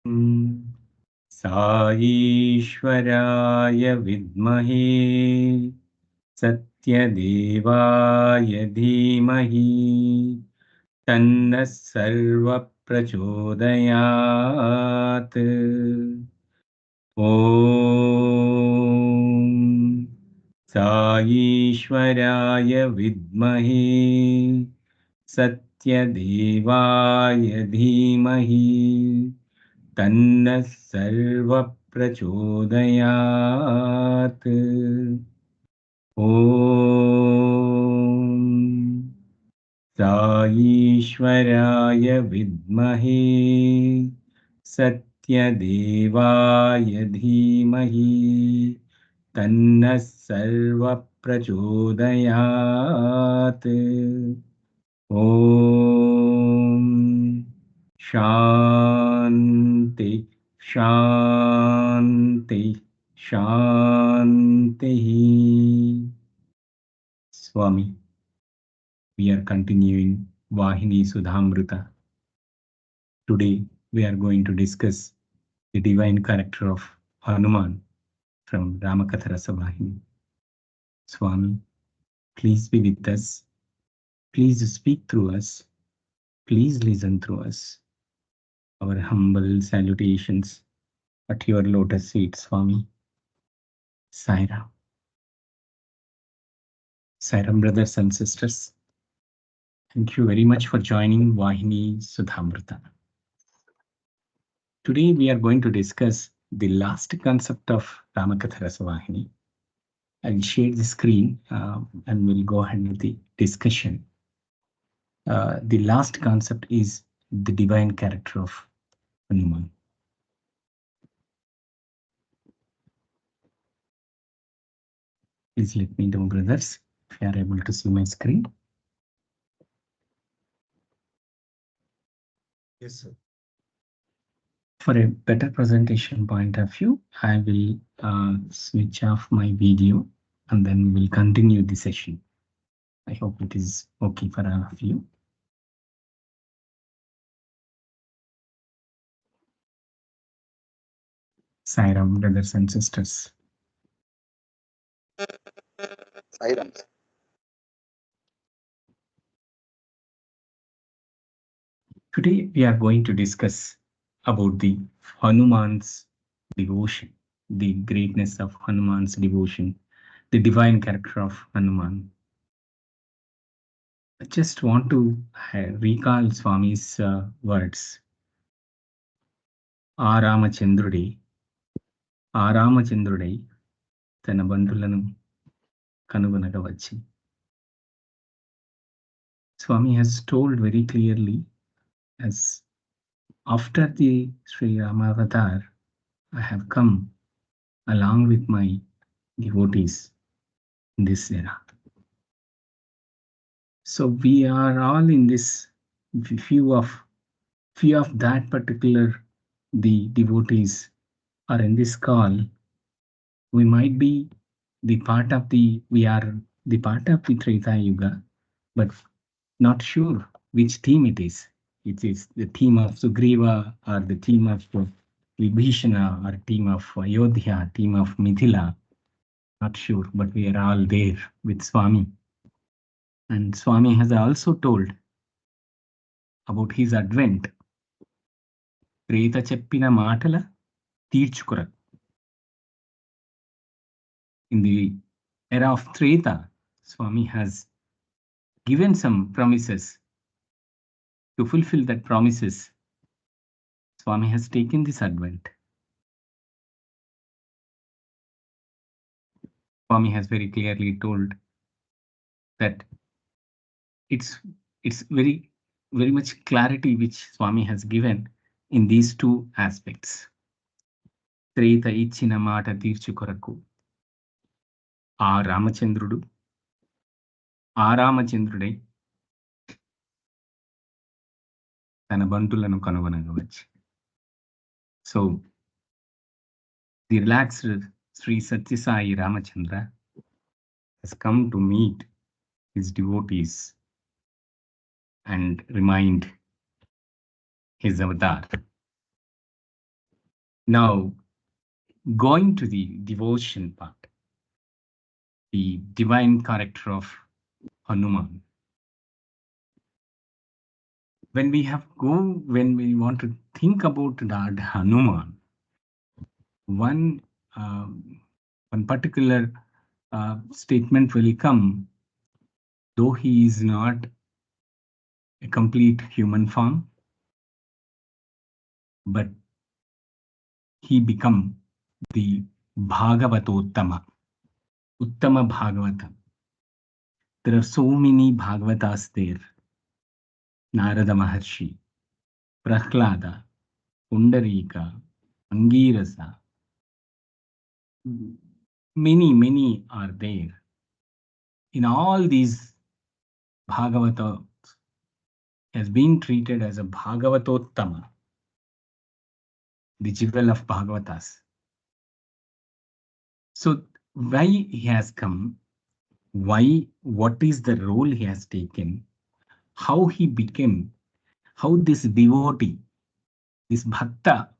साईश्वराय विद्महे सत्यदेवाय धीमहि तन्नः सर्वः प्रचोदयात्। ॐ साईश्वराय विद्महे सत्यदेवाय धीमहि तन्नः सर्वः प्रचोदयात्। ॐ साईश्वराय विद्महे सत्यदेवाय धीमहि तन्नः सर्वः प्रचोदयात्। ॐ शान्ति शान्ति शान्तिः। Swami, we are continuing Vahini Sudhamrita. Today we are going to discuss the divine character of Hanuman from Ramakatha Rasa Vahini. Swami, please be with us. Please speak through us. Please listen through us. Our humble salutations at your lotus feet, Swami. Sai Ram. Sai Ram, brothers and sisters. Thank you very much for joining Vahini Sudhamrita. Today we are going to discuss the last concept of Ramakatha Rasa Vahini. I'll share the screen and we'll go ahead with the discussion. The last concept is the divine character of Hanuman. Please let me know, brothers, if you are able to see my screen. Yes, sir. For a better presentation point of view, I will switch off my video and then we'll continue the session. I hope it is okay for all of you. Sai Ram, brothers and sisters. Sai Ram. Today we are going to discuss about the Hanuman's devotion, the greatness of Hanuman's devotion, the divine character of Hanuman. I just want to recall Swami's words. Ramachandrudai tana bandulanu kanugunaga vachi. Swami has told very clearly, as after the Sri Rama Avatar, I have come along with my devotees in this era. So we are all in this few of that particular the devotees are in this call. We might be the part of we are the part of the Treta Yuga, but not sure which team it is. It is the team of Sugriva or the team of Vibhishana or team of Ayodhya, team of Mithila. Not sure, but we are all there with Swami. And Swami has also told about his advent. Treta cheppina maatala తీర్చుకురా. In the era of Treta, Swami has given some promises. To fulfill that promises, Swami has taken this advent. Swami has very clearly told that it's very much clarity which Swami has given in these two aspects. Treta ichina maata తీర్చుకొరకు రామచంద్రుడై తన బంటులను కనుగొనవచ్చు. So the relaxed Sri Satya Sai Ramachandra has come to meet his devotees and remind his avatar. Now, going to the devotion part, the divine character of Hanuman. When we want to think about that Hanuman, one one particular statement will come, though he is not a complete human form, but he become the Bhagavatottama, Uttama Bhagavata. There are so many Bhagavatas there. Narada Maharshi, Prahlada, Pundarika, Angirasa, many are there. In all these Bhagavata has been treated as a Bhagavatottama, the jewel of Bhagavatas. So why he has come, what is the role he has taken, how he became, how this devotee, this bhakta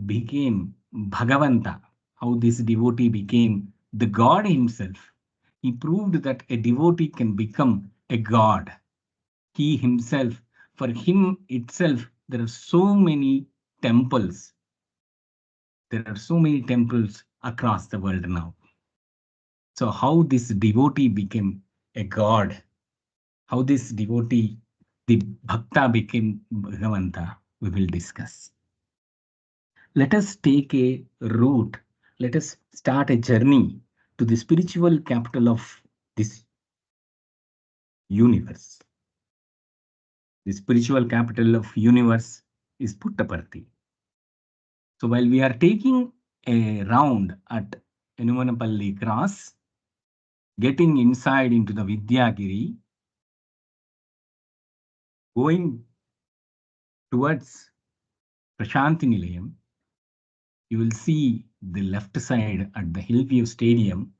became Bhagavanta, how this devotee became the God himself. He proved that a devotee can become a God. He himself, for him itself, there are so many temples. There are so many temples across the world now. So, how this devotee became a God, how this devotee, the Bhakta, became Bhagavanta, we will discuss. Let us take a route, let us start a journey to the spiritual capital of this universe. The spiritual capital of universe is Puttaparthi. So while we are taking a round at Enumanapalli Cross, getting inside into the Vidyagiri, going towards Prashanti Nilayam, you will see the left side at the Hillview Stadium,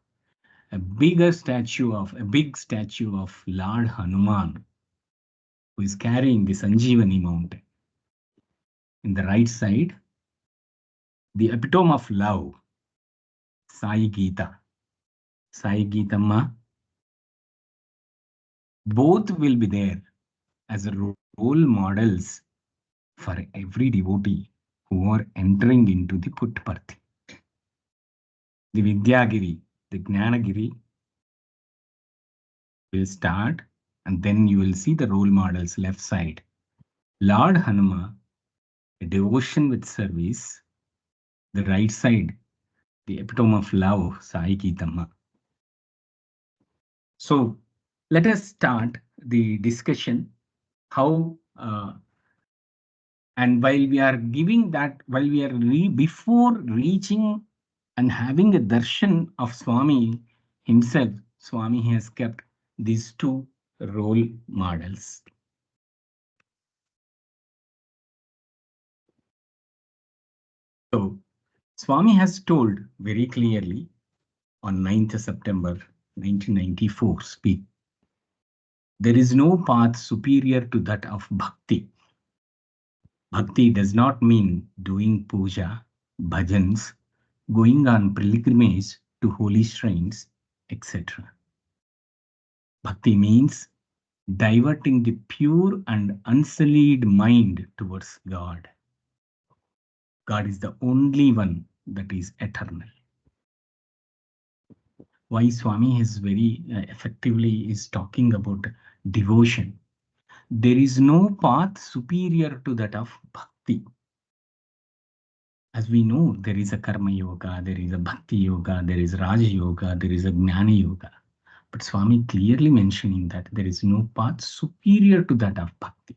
a big statue of Lord Hanuman, who is carrying the Sanjeevani mountain. In the right side, the epitome of love, Sai Gita, Sai Geetamma, both will be there as role models for every devotee who are entering into the Puttaparthi. The Vidyagiri, the Jnanagiri will start, and then you will see the role models left side. Lord Hanuma, a devotion with service. The right side, the epitome of love, Sai Geetamma. So let us start the discussion how and while we are giving that, while we are before reaching and having a darshan of Swami himself, Swami has kept these two role models. So Swami has told very clearly on 9th September 1994 speak, there is no path superior to that of bhakti. Bhakti does not mean doing puja, bhajans, going on pilgrimage to holy shrines, etc. Bhakti means diverting the pure and unsullied mind towards God. God is the only one that is eternal. Why Swami is very effectively is talking about devotion. There is no path superior to that of bhakti. As we know, there is a karma yoga, there is a bhakti yoga, there is Raja yoga, there is a Jnana yoga. But Swami clearly mentioning that there is no path superior to that of bhakti,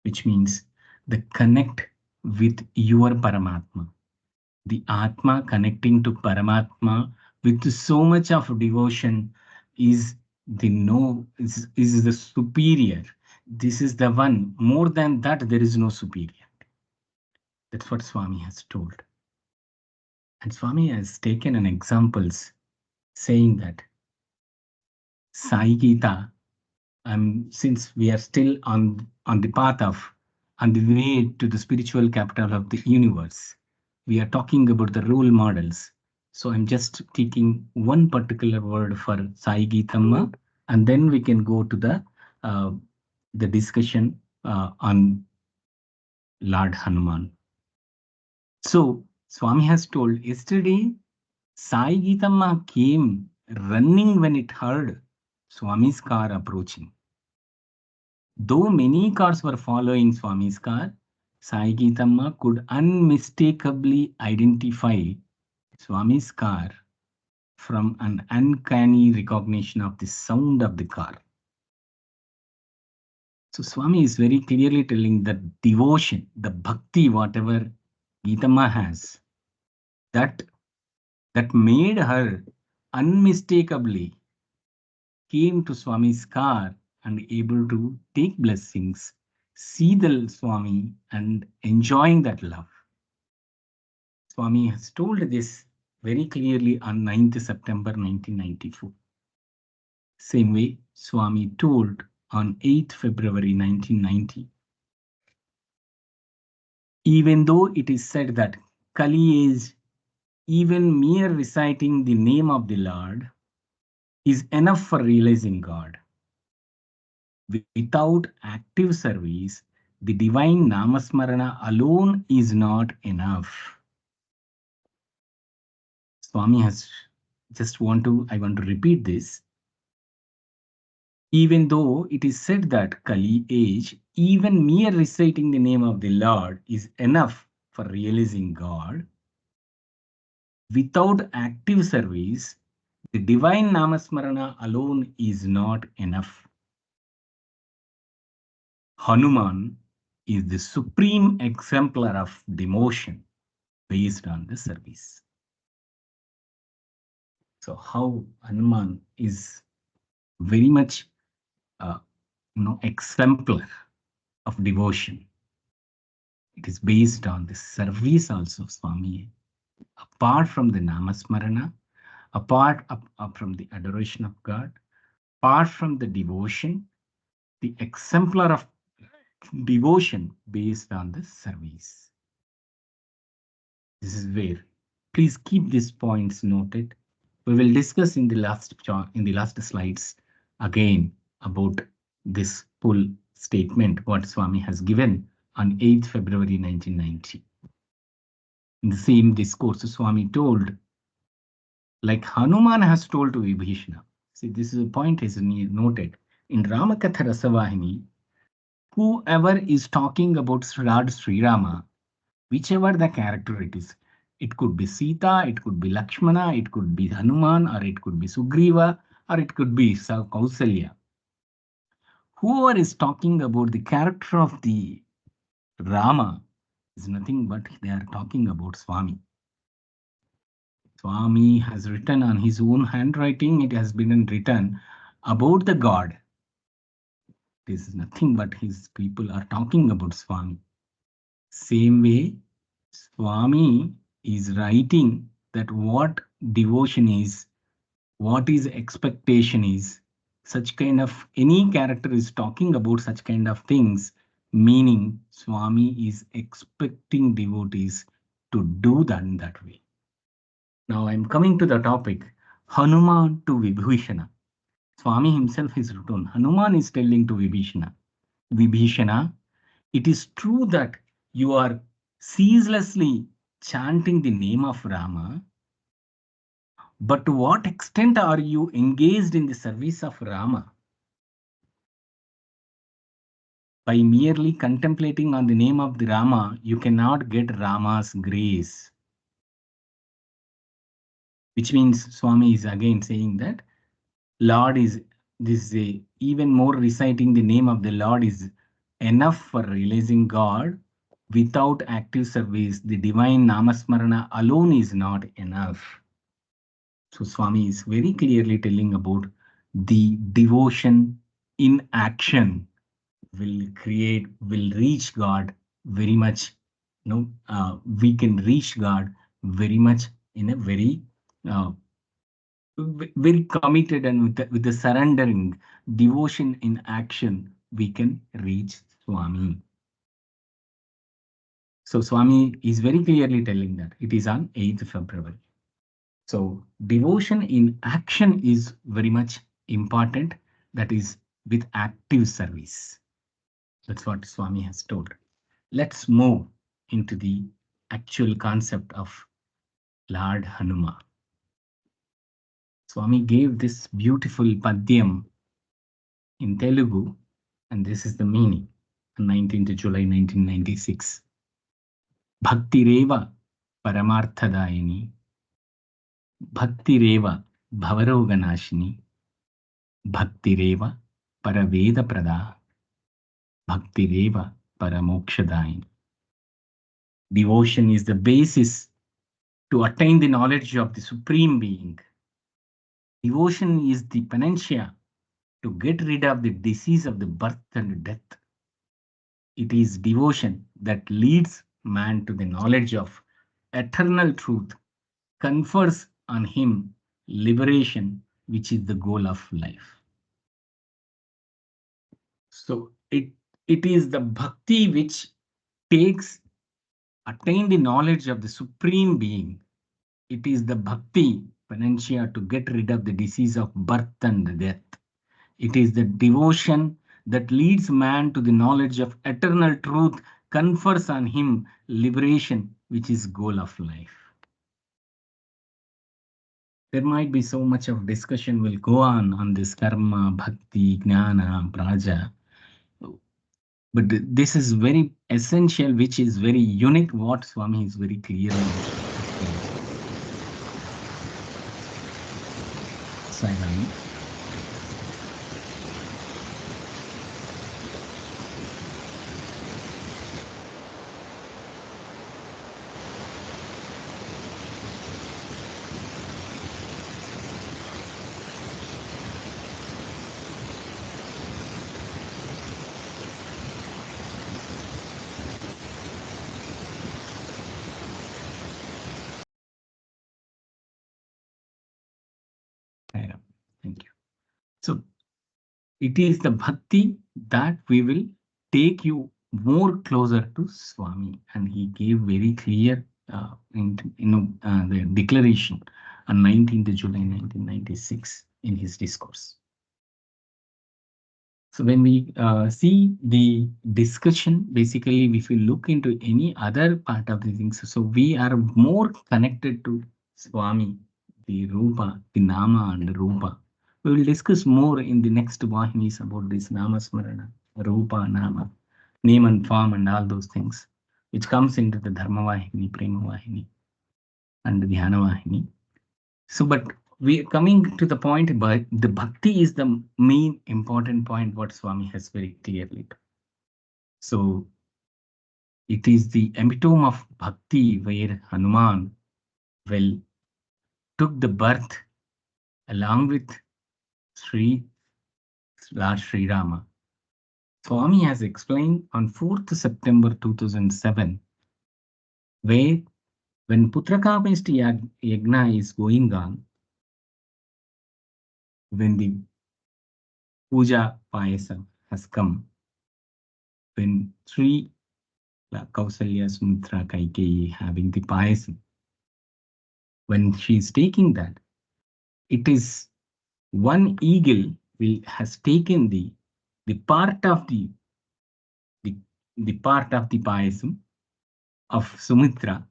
which means the connect with your Paramatma. The Atma connecting to Paramatma with so much of devotion is is the superior. This is the one. More than that, there is no superior. That's what Swami has told. And Swami has taken an examples saying that Sai Gita, since we are still on the path of, on the way to the spiritual capital of the universe, we are talking about the role models. So I'm just taking one particular word for Sai Geetamma, and then we can go to uh, the discussion on Lord Hanuman. So Swami has told yesterday, Sai Geetamma came running when it heard Swami's car approaching. Though many cars were following Swami's car, Sai Geetamma could unmistakably identify Swami's car from an uncanny recognition of the sound of the car. So Swami is very clearly telling that devotion, the bhakti, whatever Geetamma has, that that made her unmistakably came to Swami's car and able to take blessings, see the Swami and enjoying that love. Swami has told this very clearly on 9th September 1994. Same way Swami told on 8th February 1990. Even though it is said that Kali is even mere reciting the name of the Lord is enough for realizing God. Without active service, the divine Namasmarana alone is not enough. Swami has I want to repeat this. Even though it is said that Kali age, even mere reciting the name of the Lord is enough for realizing God, without active service, the divine Namasmarana alone is not enough. Hanuman is the supreme exemplar of devotion based on the service. So how Hanuman is very much exemplar of devotion. It is based on the service also, Swami. Apart from the Namasmarana, apart from the adoration of God, apart from the devotion, the exemplar of devotion based on the service. This is where, please keep these points noted. We will discuss in the last slides again about this full statement what Swami has given on 8th February 1990. In the same discourse, Swami told, like Hanuman has told to Vibhishana. See, this is a point is noted in Ramakatha Rasavahini. Whoever is talking about Lord Sri Rama, whichever the character it could be Sita, it could be Lakshmana, it could be Hanuman, or it could be Sugriva, or it could be Kausalya. Whoever is talking about the character of the Rama is nothing but they are talking about Swami. Swami has written on his own handwriting, it has been written about the God. This is nothing but his people are talking about Swami. Same way, Swami is writing that what devotion is, what is expectation is, such kind of any character is talking about such kind of things, meaning Swami is expecting devotees to do that in that way. Now I'm coming to the topic, Hanuman to Vibhishana. Swami himself is written, Hanuman is telling to Vibhishana, it is true that you are ceaselessly chanting the name of Rama, but to what extent are you engaged in the service of Rama? By merely contemplating on the name of the Rama, you cannot get Rama's grace. Which means Swami is again saying that Lord is this even more reciting the name of the Lord is enough for realizing God. Without active service, the divine Namasmarana alone is not enough. So Swami is very clearly telling about the devotion in action will reach God very much. We can reach God very much in a uh, very committed and with the surrendering devotion in action, we can reach Swami. So Swami is very clearly telling that it is on 8th February. So devotion in action is very much important. That is with active service. That's what Swami has told. Let's move into the actual concept of Lord Hanuman. Swami gave this beautiful padyam in Telugu, and this is the meaning. 19th July 1996. Bhaktireva Paramarthadayini, Bhaktireva Bhavaroganashini, Bhaktireva Paraveda Prada, Bhaktireva Paramokshadayini. Devotion is the basis to attain the knowledge of the Supreme Being. Devotion is the panacea to get rid of the disease of the birth and death. It is devotion that leads man to the knowledge of eternal truth, confers on him liberation, which is the goal of life. So it is the bhakti which takes attain the knowledge of the Supreme Being. It is the bhakti panacea to get rid of the disease of birth and death. It is the devotion that leads man to the knowledge of eternal truth, confers on him liberation, which is goal of life. There might be so much of discussion will go on this karma, bhakti, jnana, praja. But this is very essential, which is very unique, what Swami is very clear on. Silent. Thank you. So it is the bhakti that we will take you more closer to Swami, and he gave very clear, the declaration on 19th July 1996 in his discourse. So when we see the discussion, basically, if we look into any other part of the things, so we are more connected to Swami, the Rupa, the Nama and the Rupa. We will discuss more in the next Vahinis about this Nama Smarana, Rupa, Nama, name and form and all those things, which comes into the Dharma Vahini, Prema Vahini, and the Dhyana Vahini. So, but we are coming to the point, but the bhakti is the main important point, what Swami has very clearly. So, it is the epitome of bhakti where Hanuman well took the birth along with Lord Sri Rama. Swami has explained on 4th September 2007, where when Putrakamesti Yagna is going on, when the puja payasam has come, when Sri Kausalya, Sumitra, Kaikeyi having the payasam, when she is taking that, it is one eagle has taken the part of the part of the payasam of Sumitra.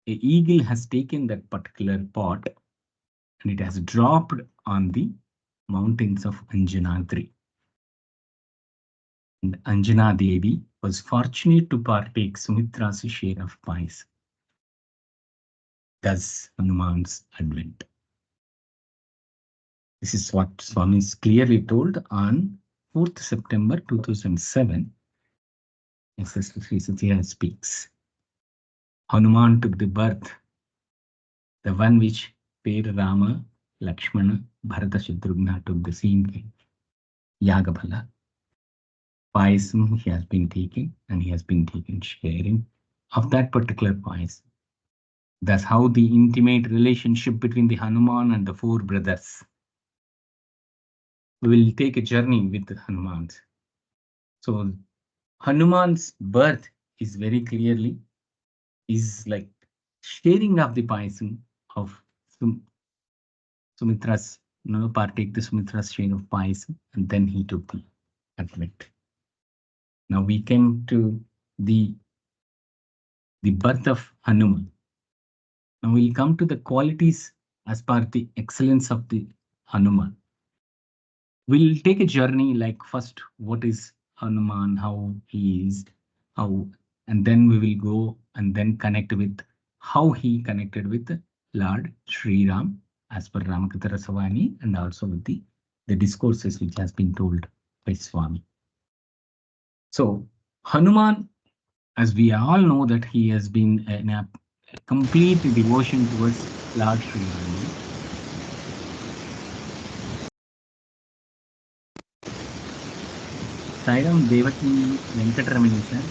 A eagle has taken that particular pot and it has dropped on the mountains of Anjanadri. And Anjana Devi was fortunate to partake Sumitra's share of payasam. Thus Hanuman's advent. This is what Swami is clearly told on 4th September 2007. Sister Sri Satya speaks. Hanuman took the birth, the one which Pere Rama, Lakshmana, Bharata, Shatrugna took the same thing. Yagabhala. Payasam he has been taking, and he has been taking sharing of that particular payasam. That's how the intimate relationship between the Hanuman and the four brothers. We will take a journey with the Hanuman. So Hanuman's birth is very clearly is like sharing of the payasam of Sumitra's, partake the Sumitra's share of payasam, and then he took the admit. Now we came to the birth of Hanuman. Now we'll come to the qualities as per the excellence of the Hanuman. We'll take a journey like first, what is Hanuman, how he is, how, and then we will go and then connect with how he connected with Lord Sri Ram as per Ramakatha Rasavani, and also with the discourses which has been told by Swami. So Hanuman, as we all know that he has been in a complete devotion towards Lord Sri Ram. Sairam Devaki Venkatramani sir,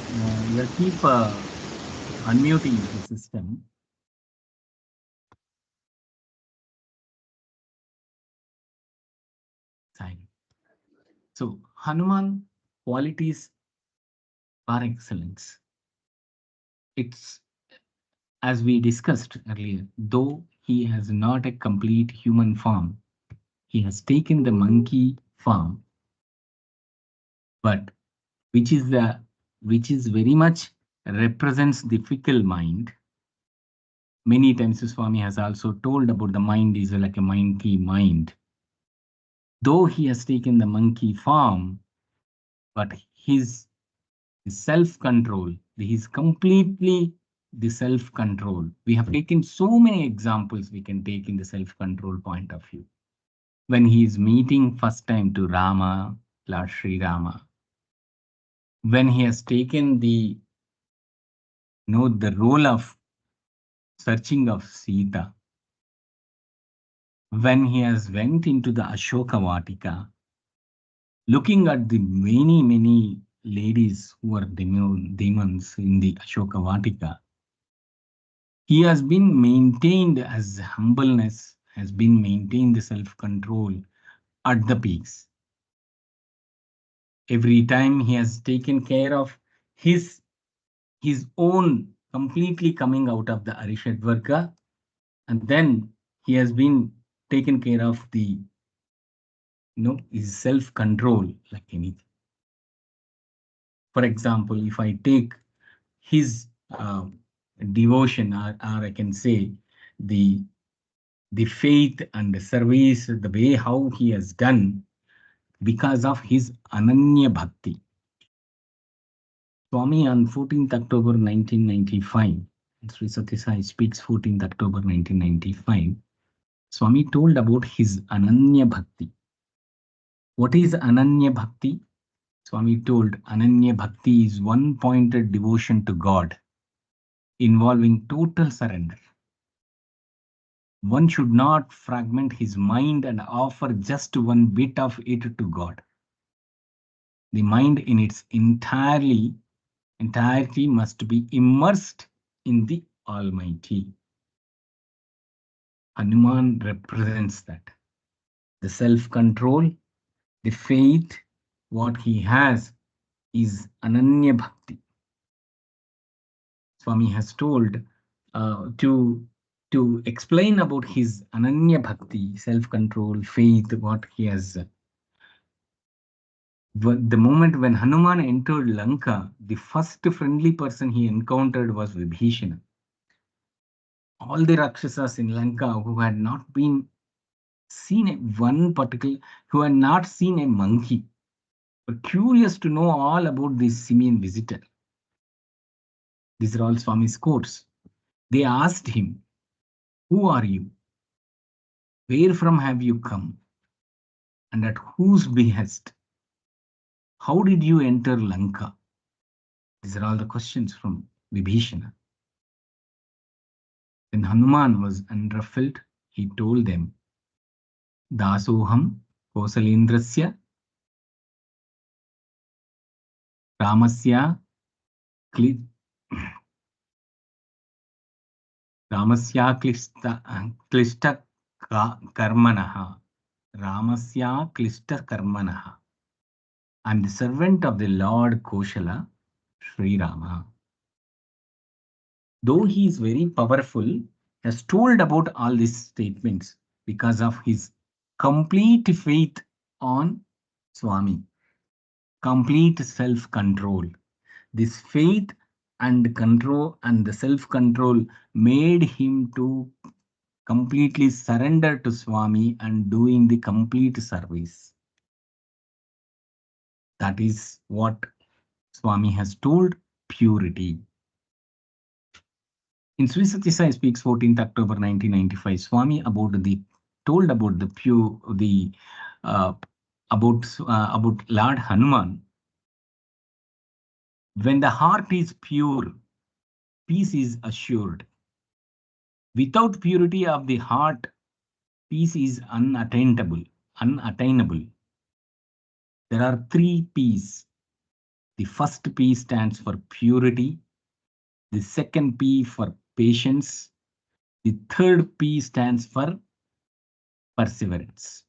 you keep unmuting the system. Sairam. So Hanuman qualities are excellence. It's as we discussed earlier, though he has not a complete human form, he has taken the monkey form, but which is very much represents the fickle mind. Many times Swami has also told about the mind is like a monkey mind. Though he has taken the monkey form, but his self-control, he's completely the self-control. We have taken so many examples we can take in the self-control point of view. When he is meeting first time to Rama, Lord Sri Rama, when he has taken the role of searching of Sita, when he has went into the Ashoka Vatika, looking at the many ladies who are demons in the Ashoka Vatika, he has been maintained as humbleness, has been maintained the self-control at the peaks. Every time he has taken care of his own completely coming out of the Arishad Varga, and then he has been taken care of the his self-control like anything. For example, if I take his devotion, or I can say the faith and the service, the way how he has done because of his Ananya Bhakti. Swami on 14th October 1995, Sri Sathya Sai speaks 14th October 1995, Swami told about his Ananya Bhakti. What is Ananya Bhakti? Swami told Ananya Bhakti is one-pointed devotion to God, involving total surrender. One should not fragment his mind and offer just one bit of it to God. The mind in its entirety must be immersed in the Almighty. Hanuman represents that. The self-control, the faith, what he has is Ananya Bhakti. Swami has told to explain about his Ananya Bhakti, self-control, faith, what he has. The moment when Hanuman entered Lanka, the first friendly person he encountered was Vibhishana. All the Rakshasas in Lanka who had not been seen who had not seen a monkey, were curious to know all about this simian visitor. These are all Swami's quotes. They asked him, "Who are you? Where from have you come? And at whose behest? How did you enter Lanka?" These are all the questions from Vibhishana. When Hanuman was unruffled, he told them, "Dasoham Kosalendrasya Ramasya Klishta Karmanaha. Ramasya Klishta Karmanaha. I'm the servant of the Lord Koshala, Sri Rama." though he is very powerful, has told about all these statements because of his complete faith on Swami, complete self control. This faith and control and the self control made him to completely surrender to Swami and doing the complete service. That is what Swami has told, purity. In Sri Satya Sai Speaks, 14th October 1995, Swami about the told about the pure the about Lord Hanuman. When the heart is pure, peace is assured. Without purity of the heart, peace is unattainable. Unattainable. There are three P's. The first P stands for purity. The second P for patience. The third P stands for perseverance.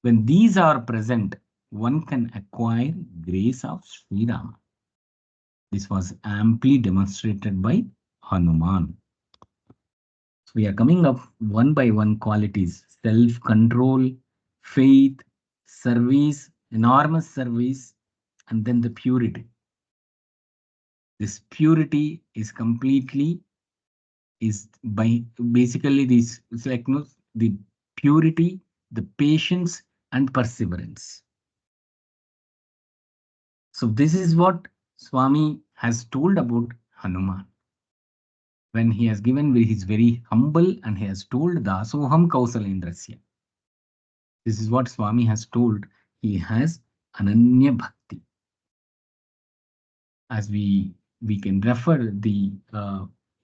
When these are present, one can acquire grace of Sri Rama. This was amply demonstrated by Hanuman. So we are coming up one by one qualities: self-control, faith, service, enormous service, and then the purity. This purity is completely is by basically this it's like no, the purity, the patience, and perseverance. So this is what Swami has told about Hanuman when he has given his very humble and he has told Dasoham Kausalendrasya. This is what Swami has told. He has Ananya Bhakti. As we can refer the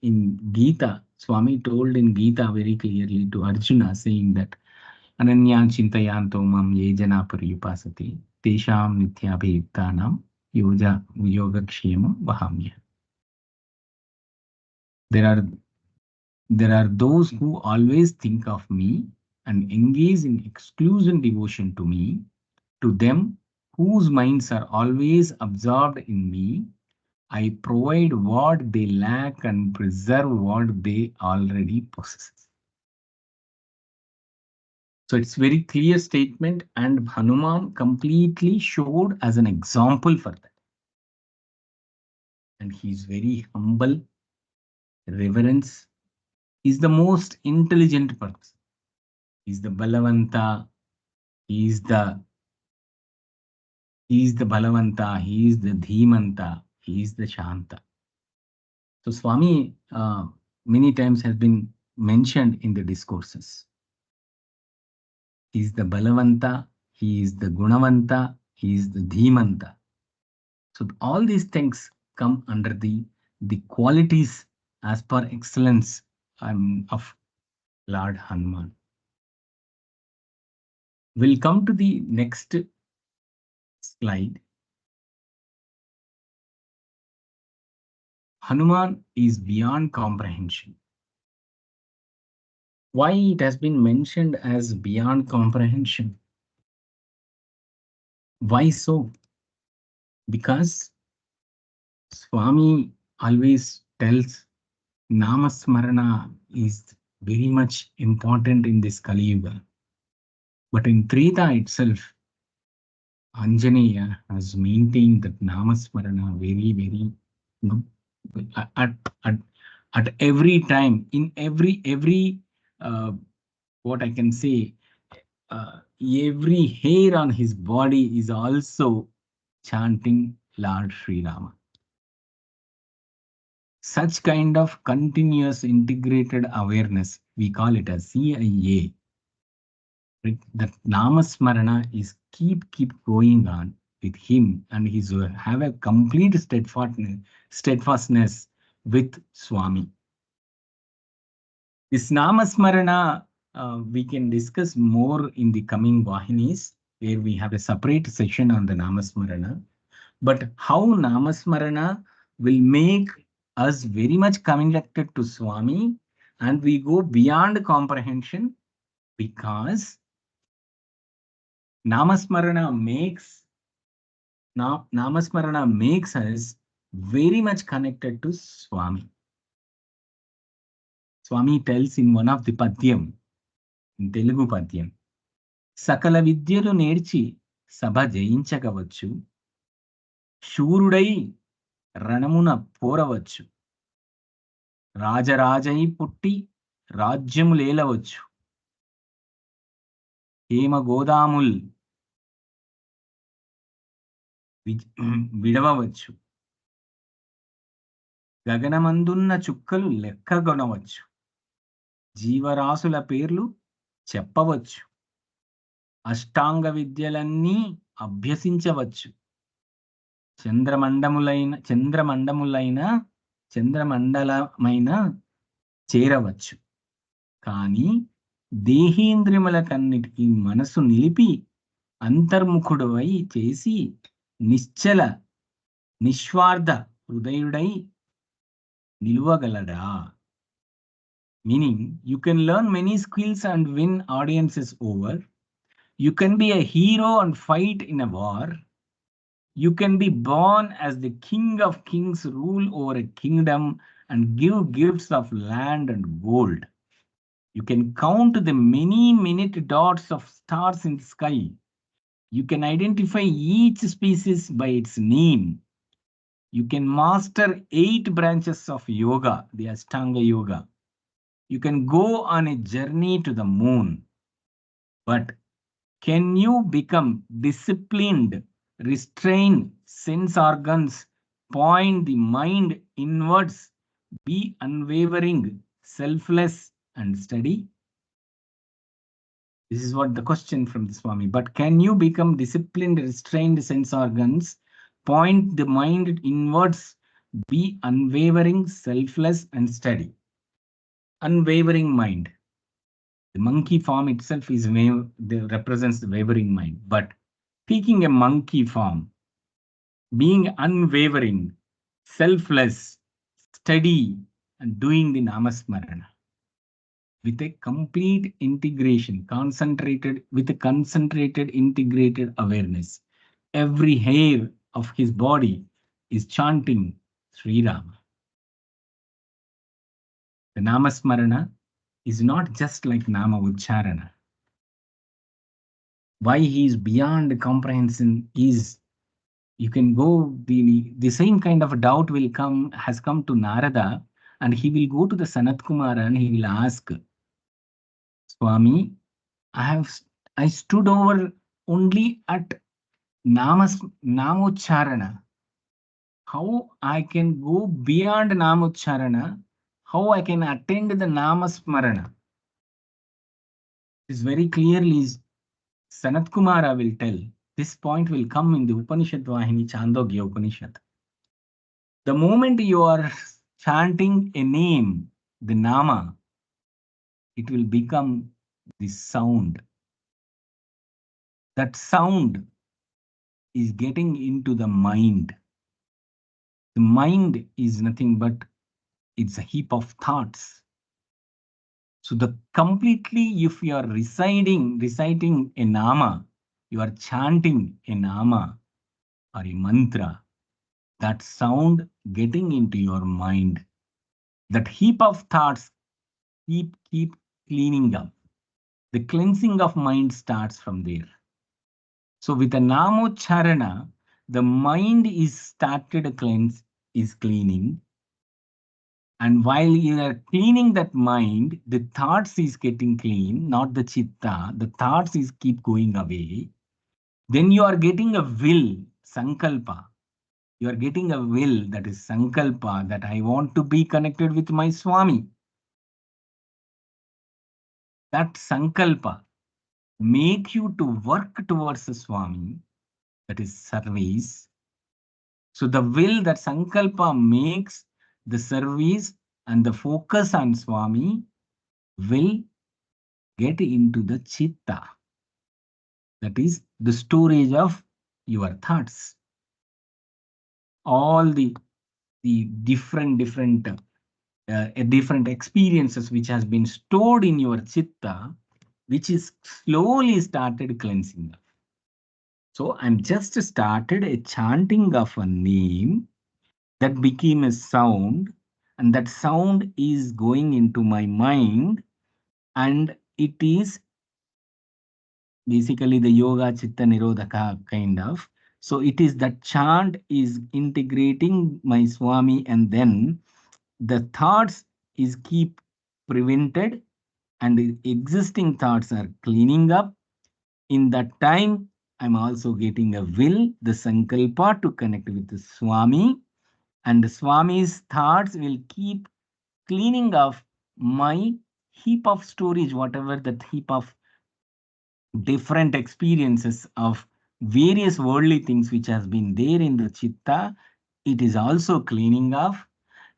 in Gita, Swami told in Gita very clearly to Arjuna, saying that Ananya Chintayanto Mam Yejana Pariyupasati Tesham Nityabhayuktanam Yogakshemam Vahamya. There are there are those who always think of me and engage in exclusive devotion to me, to them whose minds are always absorbed in me. I provide what they lack and preserve what they already possess. So it's very clear statement, and Hanuman completely showed as an example for that. And he's very humble, reverence. He's the most intelligent person. He's the Balavanta. He's the he's the Balavanta. He's the Dhimanta. He's the Shanta. So Swami many times has been mentioned in the discourses. He is the Balavanta, he is the Gunavanta, he is the Dhimanta. So all these things come under the qualities as per excellence of Lord Hanuman. We'll come to the next slide. Hanuman is beyond comprehension. Why it has been mentioned as beyond comprehension? Why so? Because Swami always tells Namasmarana is very much important in this Kali Yuga. But in Treta itself, Anjaneya has maintained that Namasmarana very, you know, at, at, at every time, in every what I can say, every hair on his body is also chanting Lord Sri Rama. Such kind of continuous integrated awareness, we call it as CIA. Right? That Namasmarana is keep going on with him, and he's have a complete steadfastness with Swami. This Namasmarana we can discuss more in the coming Vahinis, where we have a separate session on the Namasmarana. But how Namasmarana will make us very much connected to Swami, and we go beyond comprehension, because Namasmarana makes us very much connected to Swami. Swami tells in one of the padyam, in Telugu padyam, సకల విద్యలు నేర్చి సభ జయించగవచ్చు, శూరుడై రణమున పోరవచ్చు, రాజరాజై పుట్టి రాజ్యములేలవచ్చు, హేమ గోదాముల్ విడవవచ్చు, గగనమందున్న చుక్కలు లెక్కగొనవచ్చు, జీవరాశుల పేర్లు చెప్పవచ్చు, అష్టాంగ విద్యలన్నీ అభ్యసించవచ్చు, చంద్రమండలమైన చేరవచ్చు. కానీ దేహేంద్రియములకన్నిటికీ మనసు నిలిపి అంతర్ముఖుడవై చేసి నిశ్చల నిస్వార్థ హృదయుడై నిలువగలడా? Meaning, you can learn many skills and win audiences over. You can be a hero and fight in a war. You can be born as the king of kings, rule over a kingdom, and give gifts of land and gold. You can count the many minute dots of stars in the sky. You can identify each species by its name. You can master 8 branches of yoga, the Ashtanga Yoga. You can go on a journey to the moon. But can you become disciplined, restrain sense organs, point the mind inwards, be unwavering, selfless, and steady? This is what the question from the Swami. But can you become disciplined, restrained sense organs, point the mind inwards, be unwavering, selfless, and steady? Unwavering mind. The monkey form itself is represents the wavering mind. But taking a monkey form, being unwavering, selfless, steady, and doing the namasmarana with a complete integration, with a concentrated, integrated awareness. Every hair of his body is chanting Sri Rama. The namasmarana is not just like Nama Ucharana. Why he is beyond comprehension is, you can go, the same kind of doubt has come to Narada, and he will go to the Sanat Kumara and he will ask, Swami, I stood over only at Namocharana. How I can go beyond Namocharana? How I can attend the Namasmarana? This very clearly Sanat Kumara will tell. This point will come in the Upanishad Vahini, Chandogya Upanishad. The moment you are chanting a name, the Nama, it will become the sound. That sound is getting into the mind. The mind is nothing but it's a heap of thoughts. So completely, if you are reciting a Nama, you are chanting a Nama or a mantra, that sound getting into your mind, that heap of thoughts keep cleaning up. The cleansing of mind starts from there. So with a Namocharana, the mind is cleaning. And while you are cleaning that mind, the thoughts is getting clean, not the chitta. The thoughts is keep going away. Then you are getting a will, sankalpa. You are getting a will, that is sankalpa, that I want to be connected with my Swami. That sankalpa make you to work towards the Swami, that is service. So the will, that sankalpa makes the service and the focus on Swami will get into the chitta. That is the storage of your thoughts. All the different experiences which has been stored in your chitta, which is slowly started cleansing up. So I'm just started a chanting of a name that became a sound, and that sound is going into my mind, and it is basically the yoga chitta nirodhaka kind of. So it is that chant is integrating my Swami, and then the thoughts is keep prevented, and the existing thoughts are cleaning up. In that time, I'm also getting a will, the sankalpa to connect with the Swami, and the Swami's thoughts will keep cleaning off my heap of storage, whatever that heap of different experiences of various worldly things which has been there in the chitta, it is also cleaning off.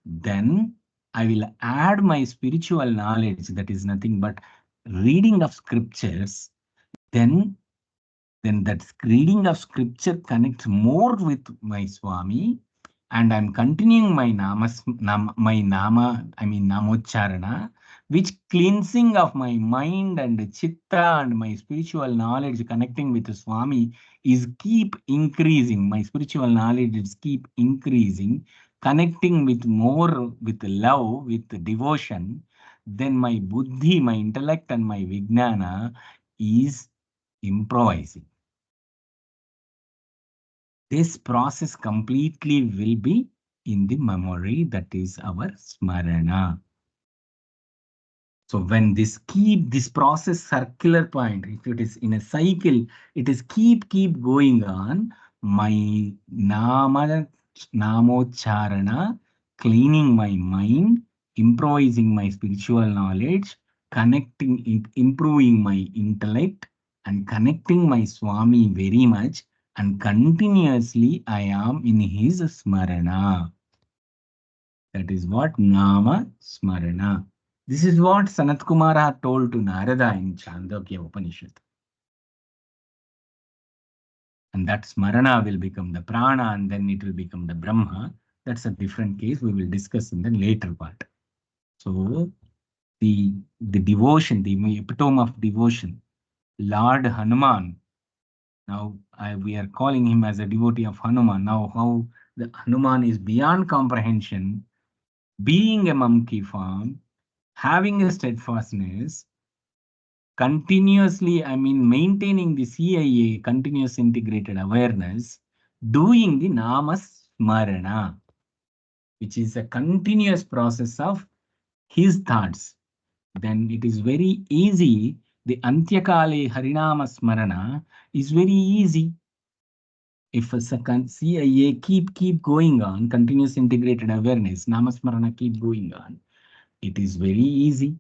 Then I will add my spiritual knowledge, that is nothing but reading of scriptures. Then that reading of scripture connects more with my Swami, and I'm continuing my namocharana, which cleansing of my mind and chitta and my spiritual knowledge connecting with the Swami is keep increasing. My spiritual knowledge is keep increasing, connecting with more with love, with devotion. Then my buddhi, my intellect, and my vijnana is improvising. This process completely will be in the memory, that is our smarana. So when this process circular point, if it is in a cycle, it is keep going on. My namocharana, cleaning my mind, improvising my spiritual knowledge, connecting, improving my intellect, and connecting my Swami very much, and continuously I am in his smarana. That is what Nama Smarana. This is what Sanat Kumara told to Narada in Chandogya Upanishad. And that Smarana will become the Prana, and then it will become the Brahma. That's a different case we will discuss in the later part. So the devotion, the epitome of devotion, Lord Hanuman. Now we are calling him as a devotee of Hanuman. Now how the Hanuman is beyond comprehension, being a monkey form, having a steadfastness, continuously, maintaining the CIA, continuous integrated awareness, doing the Namasmarana, which is a continuous process of his thoughts. Then it is very easy. The Antyakale Harinama Smarana is very easy. If a second CIA keep going on, continuous integrated awareness, Namasmarana keep going on, it is very easy.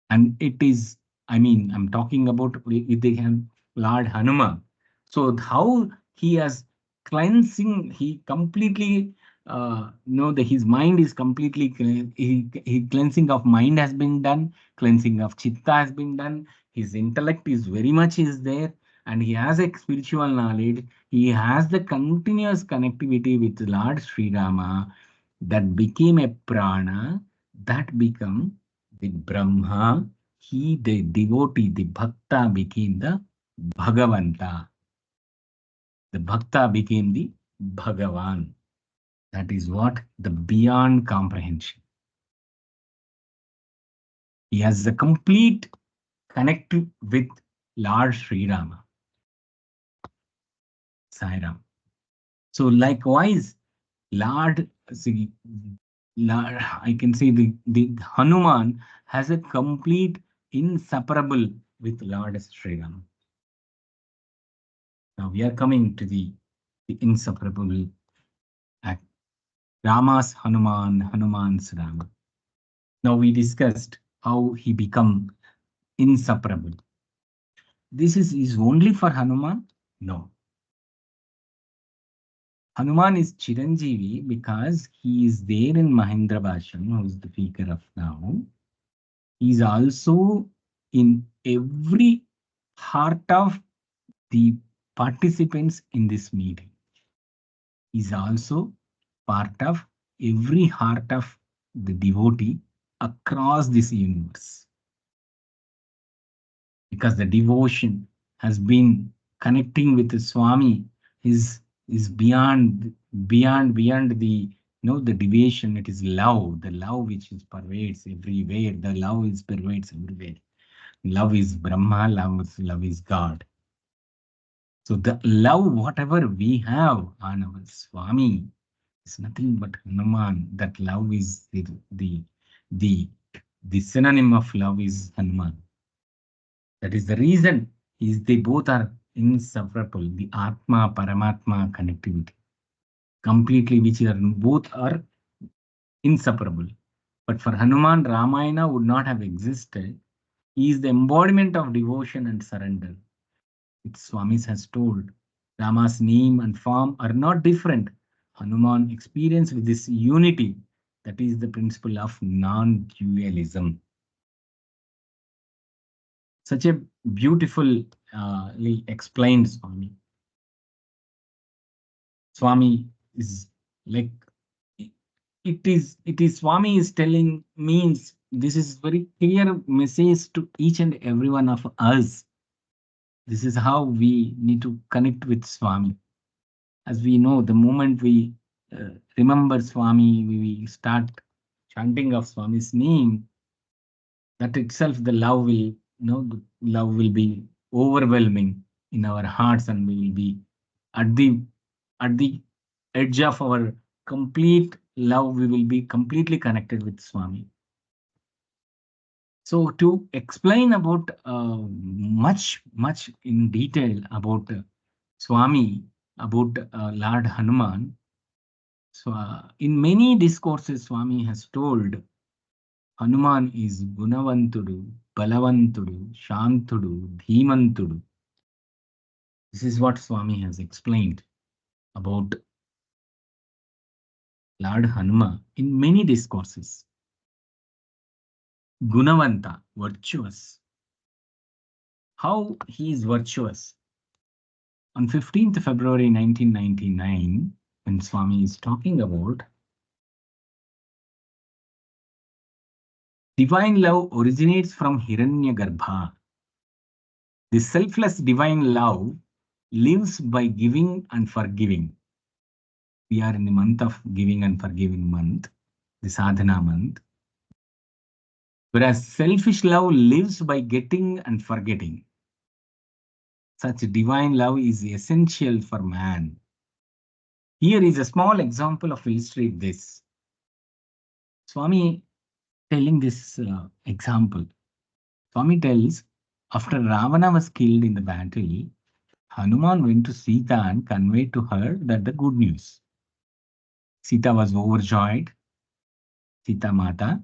And it is, I'm talking about with the Lord Hanuman. So how he has cleansing, he completely, his mind is completely, he cleansing of mind has been done, cleansing of chitta has been done, his intellect is very much is there, and he has a spiritual knowledge, he has the continuous connectivity with Lord Sri Rama, that became a prana, that become the Brahma, he, the devotee, the bhakta became the Bhagavanta. The bhakta became the Bhagavan. That is what the beyond comprehension. He has a complete connect with Lord Sri Rama. Sai Ram. So likewise, Lord, see, I can say the Hanuman has a complete inseparable with Lord Sri Rama. Now we are coming to the inseparable act. Rama's Hanuman, Hanuman's Rama. Now we discussed how he become inseparable. This is only for Hanuman? No. Hanuman is Chiranjeevi because he is there in Mahendra Bhashan, who is the speaker of now. He is also in every heart of the participants in this meeting. He is also part of every heart of the devotee across this universe. Because the devotion has been connecting with the Swami is beyond the No, the deviation, it is love, the love which is pervades everywhere. The love is pervades everywhere. Love is Brahma, love is God. So the love, whatever we have on our Swami, is nothing but Hanuman. That love is the, the synonym of love is Hanuman. That is the reason is they both are inseparable. The Atma, Paramatma connectivity. Completely, which are both are inseparable. But for Hanuman, Ramayana would not have existed. He is the embodiment of devotion and surrender. Its Swamis has told, Rama's name and form are not different. Hanuman experienced this unity. That is the principle of non-dualism. Such a beautifully explained Swami. Swami is like it is Swami is telling means this is very clear message to each and every one of us. This is how we need to connect with Swami. As we know, the moment we remember Swami, we start chanting of Swami's name, that itself the love will, the love will be overwhelming in our hearts, and we will be at the edge of our complete love. We will be completely connected with Swami. So to explain about much in detail about Swami, about Lord Hanuman. So, in many discourses, Swami has told Hanuman is Gunavantudu, Balavantudu, Shantudu, Dhimantudu. This is what Swami has explained about Lord Hanuma in many discourses. Gunavanta, virtuous. How he is virtuous? On 15th February 1999, when Swami is talking about divine love originates from Hiranyagarbha. The selfless divine love lives by giving and forgiving. We are in the month of giving and forgiving month, the sadhana month. Whereas selfish love lives by getting and forgetting. Such divine love is essential for man. Here is a small example of illustrate this. Swami telling this example. Swami tells, after Ravana was killed in the battle, Hanuman went to Sita and conveyed to her that the good news. Sita was overjoyed. Sita Mata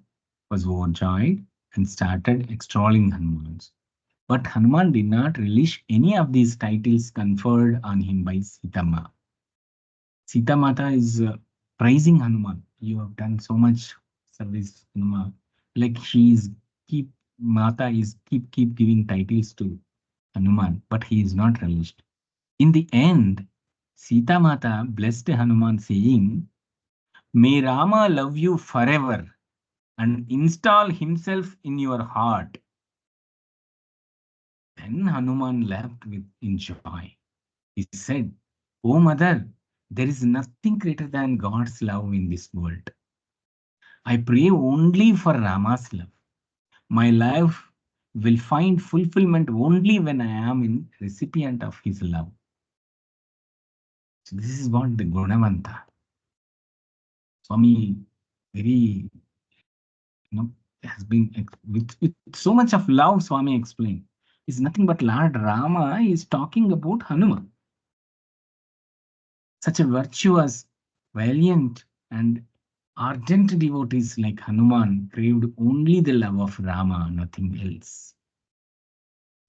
was overjoyed and started extolling Hanuman. But Hanuman did not relish any of these titles conferred on him by Sita Ma. Sita Mata is praising Hanuman. You have done so much service, Hanuman. Like she is Mata is keep giving titles to Hanuman, but he is not relished. In the end, Sita Mata blessed Hanuman, saying, "May Rama love you forever and install himself in your heart." Then Hanuman laughed in joy. He said, "Oh mother, there is nothing greater than God's love in this world. I pray only for Rama's love. My life will find fulfillment only when I am in recipient of his love." So this is what the Gunavanta. Swami very, has been with so much of love. Swami explained, is nothing but Lord Rama is talking about Hanuman. Such a virtuous, valiant, and ardent devotees like Hanuman craved only the love of Rama, nothing else.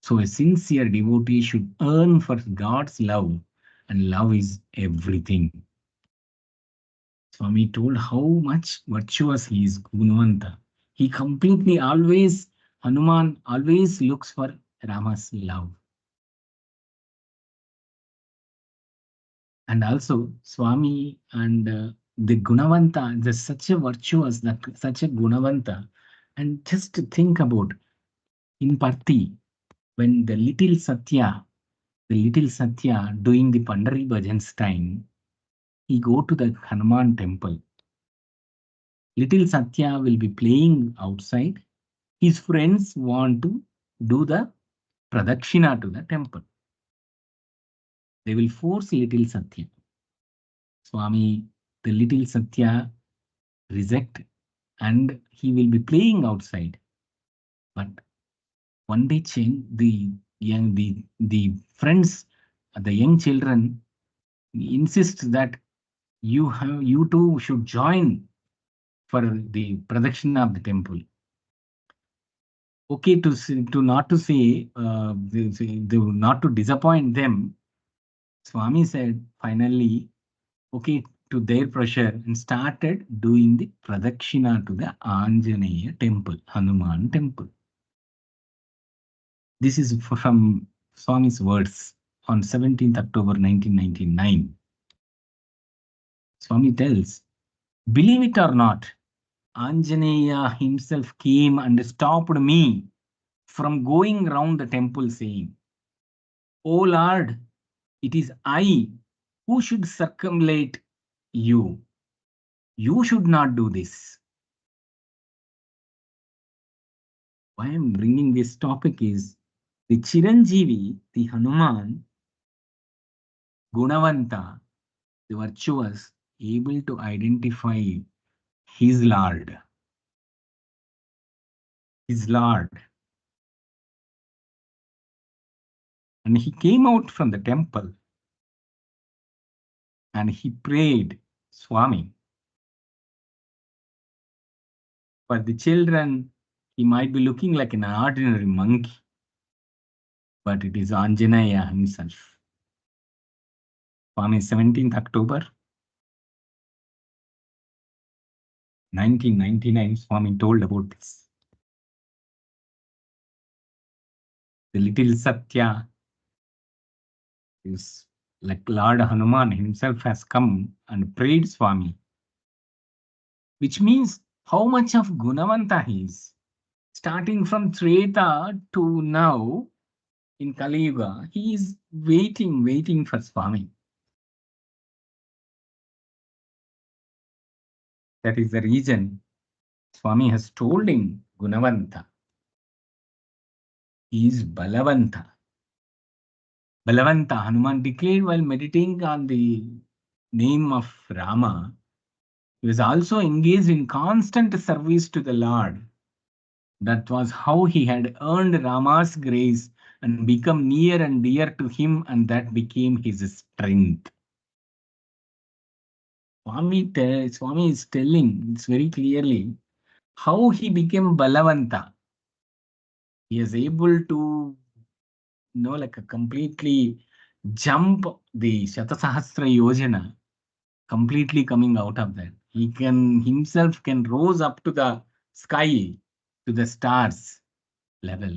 So a sincere devotee should earn for God's love, and love is everything. Swami told how much virtuous he is, Gunavanta. He completely always, Hanuman always looks for Rama's love. And also, Swami and the Gunavanta, there's such a virtuous, that such a Gunavanta. And just to think about in Parthi, when the little Satya doing the Pandari Bhajan's time, he go to the Hanuman temple. Little Satya will be playing outside. His friends want to do the pradakshina to the temple. They will force little Satya. Swami, the little Satya reject and he will be playing outside. But one day change the friends, the young children insist that you too should join for the pradakshina of the temple. Okay, to not to say, not to disappoint them, Swami said finally, okay, to their pressure, and started doing the pradakshina to the Anjaneya temple, Hanuman temple. This is from Swami's words on 17th October 1999. Swami tells, believe it or not, Anjaneya himself came and stopped me from going round the temple saying, O Lord, it is I who should circumlate you. You should not do this. Why I'm bringing this topic is the Chiranjeevi, the Hanuman, Gunavanta, the virtuous, able to identify his Lord. His Lord. And he came out from the temple and he prayed, Swami. For the children, he might be looking like an ordinary monkey, but it is Anjaneya himself. Swami, 17th October 1999, Swami told about this. The little Satya is like Lord Hanuman himself has come and prayed Swami, which means how much of Gunavanta he is. Starting from Treta to now in Kali Yuga, he is waiting for Swami. That is the reason Swami has told him Gunavanta. He is Balavanta. Balavanta, Hanuman declared while meditating on the name of Rama. He was also engaged in constant service to the Lord. That was how he had earned Rama's grace and become near and dear to him, and that became his strength. Swami is telling it's very clearly how he became Balavanta. He is able to, like a completely jump the Shatasahasra Yojana, completely coming out of that. He can himself can rose up to the sky, to the stars level.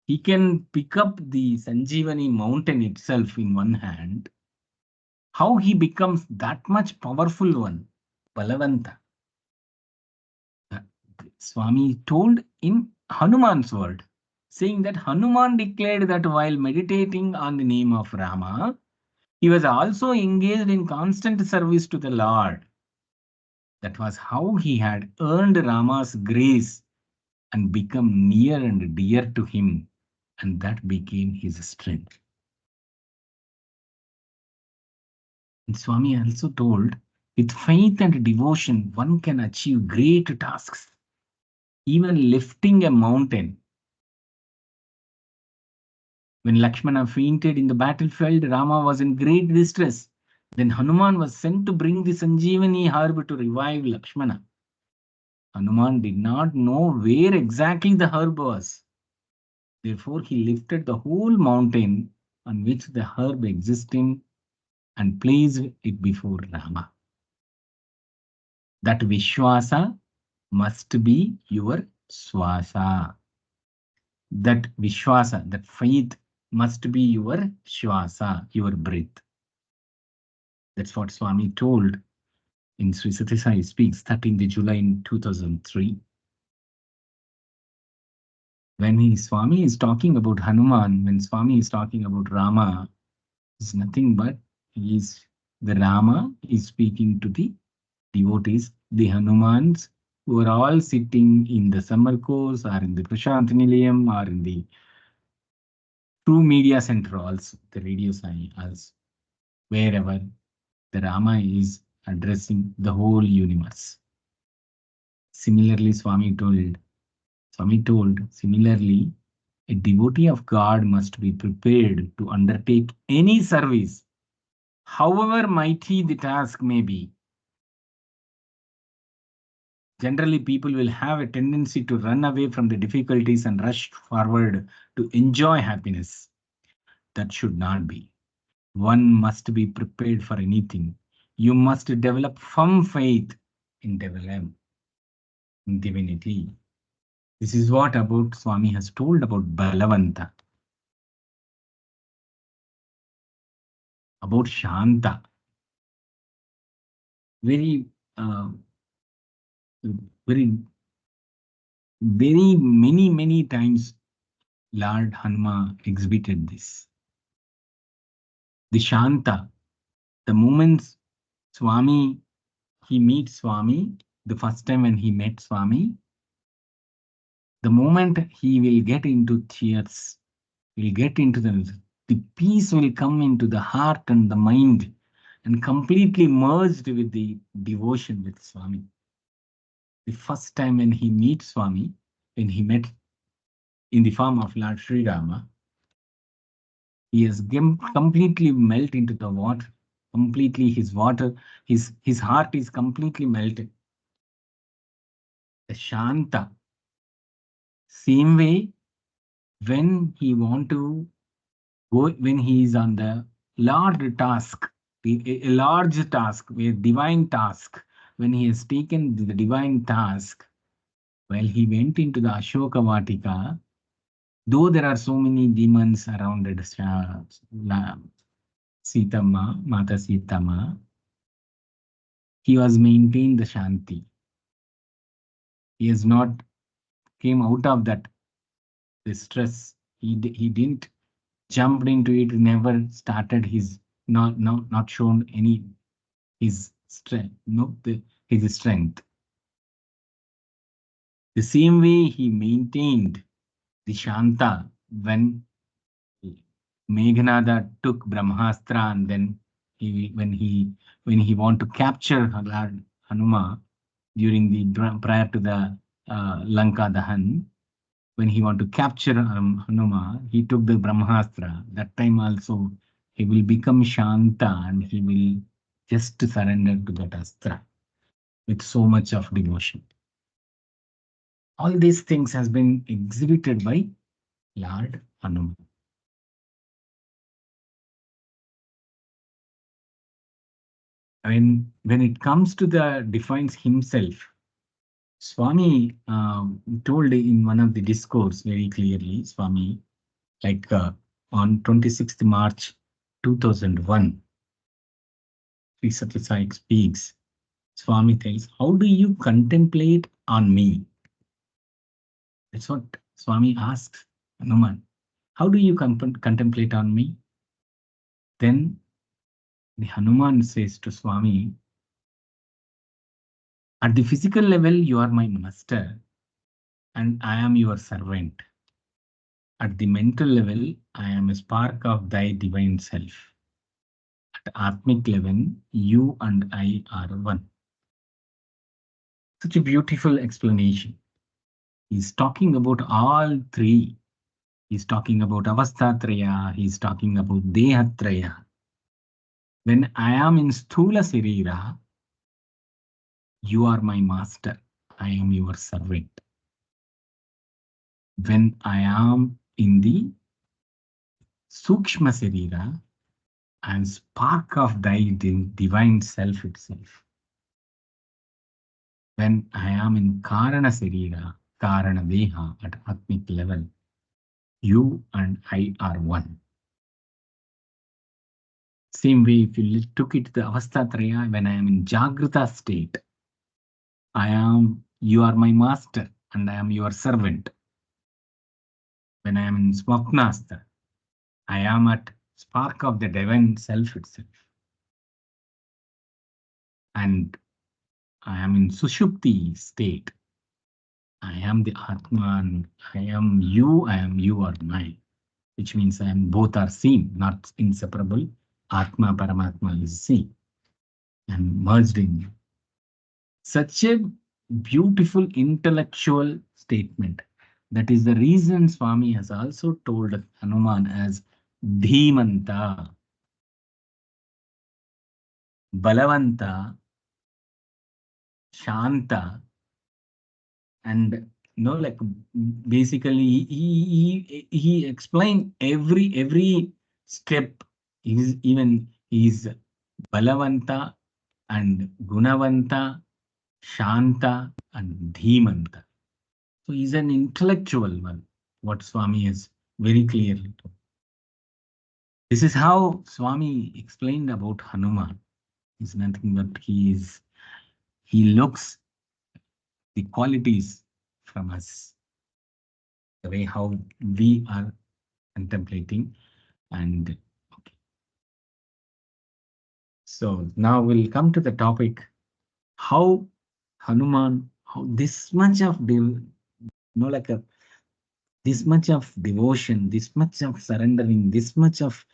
He can pick up the Sanjeevani mountain itself in one hand. How he becomes that much powerful one, Balavanta. Swami told in Hanuman's word, saying that Hanuman declared that while meditating on the name of Rama, he was also engaged in constant service to the Lord. That was how he had earned Rama's grace and become near and dear to him, and that became his strength. And Swami also told, with faith and devotion, one can achieve great tasks, even lifting a mountain. When Lakshmana fainted in the battlefield, Rama was in great distress. Then Hanuman was sent to bring the Sanjeevani herb to revive Lakshmana. Hanuman did not know where exactly the herb was. Therefore, he lifted the whole mountain on which the herb existed and placed it before Rama. That Vishwasa must be your Swasa. That Vishwasa, that faith must be your Shwasa, your breath. That's what Swami told in Sri Sathya Sai Speaks, 13th July in 2003. When Swami is talking about Hanuman, when Swami is talking about Rama, it's nothing but the Rama is speaking to the devotees, the Hanumans who are all sitting in the summer course or in the Prashant Nilayam or in the True Media Center also, the radio sign also, wherever the Rama is addressing the whole universe. Similarly, Swami told, similarly, a devotee of God must be prepared to undertake any service, however mighty the task may be. Generally, people will have a tendency to run away from the difficulties and rush forward to enjoy happiness. That should not be. One must be prepared for anything. You must develop firm faith in divinity. This is what about Swami has told about Balavanta, about Shanta. Very, uh, very, very many times Lord Hanuma exhibited this. The Shanta, the moments Swami, he meets Swami, the first time when he met Swami, the moment he will get into tears, will get into the peace will come into the heart and the mind and completely merged with the devotion with Swami. The first time when he meets Swami, when he met in the form of Lord Sri Rama, he has completely melt into the water. Completely his water, his heart is completely melted. The Shanta. Same way, when he want to go, when he is on the large task, a large task, a divine task, when he has taken the divine task, while he went into the Ashoka Vatika, though there are so many demons around Sitama, Mata Sitama, he was maintained the Shanti. He has not came out of that distress. He didn't jumped into it, never started his not shown any his strength, no his strength. The same way he maintained the Shanta when Meghanada took Brahmastra and then when he want to capture Lord Hanuma during the prior to the Lanka Dahan, when he want to capture Hanuma, he took the Brahmastra. That time also he will become Shanta and he will just surrender to that Astra with so much of devotion. All these things has been exhibited by Lord Hanuman. I mean, when it comes to the defines himself, Swami told in one of the discourse very clearly, Swami, like on 26th March 2001, Sri Satya Sai speaks, Swami tells, how do you contemplate on me? That's what Swami asks Hanuman. How do you contemplate on me? Then the Hanuman says to Swami, at the physical level, you are my master and I am your servant. At the mental level, I am a spark of thy divine self. At Atmic level, you and I are one. Such a beautiful explanation. He's talking about all three. He's talking about Avastatraya. He's talking about Dehatraya. When I am in Sthula Sarira, you are my master. I am your servant. When I am in the Sukshma Sarira, I am spark of thy divine self itself. When I am in Karana Sarira, Karana Deha at Atmic level, you and I are one. Same way, if you took it to the Avastatraya, when I am in Jagrata state, you are my master and I am your servant. When I am in Swapnastha, I am at spark of the divine self itself. And I am in Sushupti state. I am the Atman. I am you are mine, which means I am both are same, not inseparable. Atma, Paramatma is same and merged in you. Such a beautiful intellectual statement. That is the reason Swami has also told Hanuman as Dhimanta, Balavanta, Shanta, and like basically he explained every step. He's even he's Balavanta and Gunavanta, Shanta and Dhimanta. So he's an intellectual one, what Swami is very clearly told. This is how Swami explained about Hanuman. He's nothing but he looks the qualities from us, the way how we are contemplating. And okay. So now we'll come to the topic how Hanuman, how this much of like a this much of devotion, this much of surrendering, this much of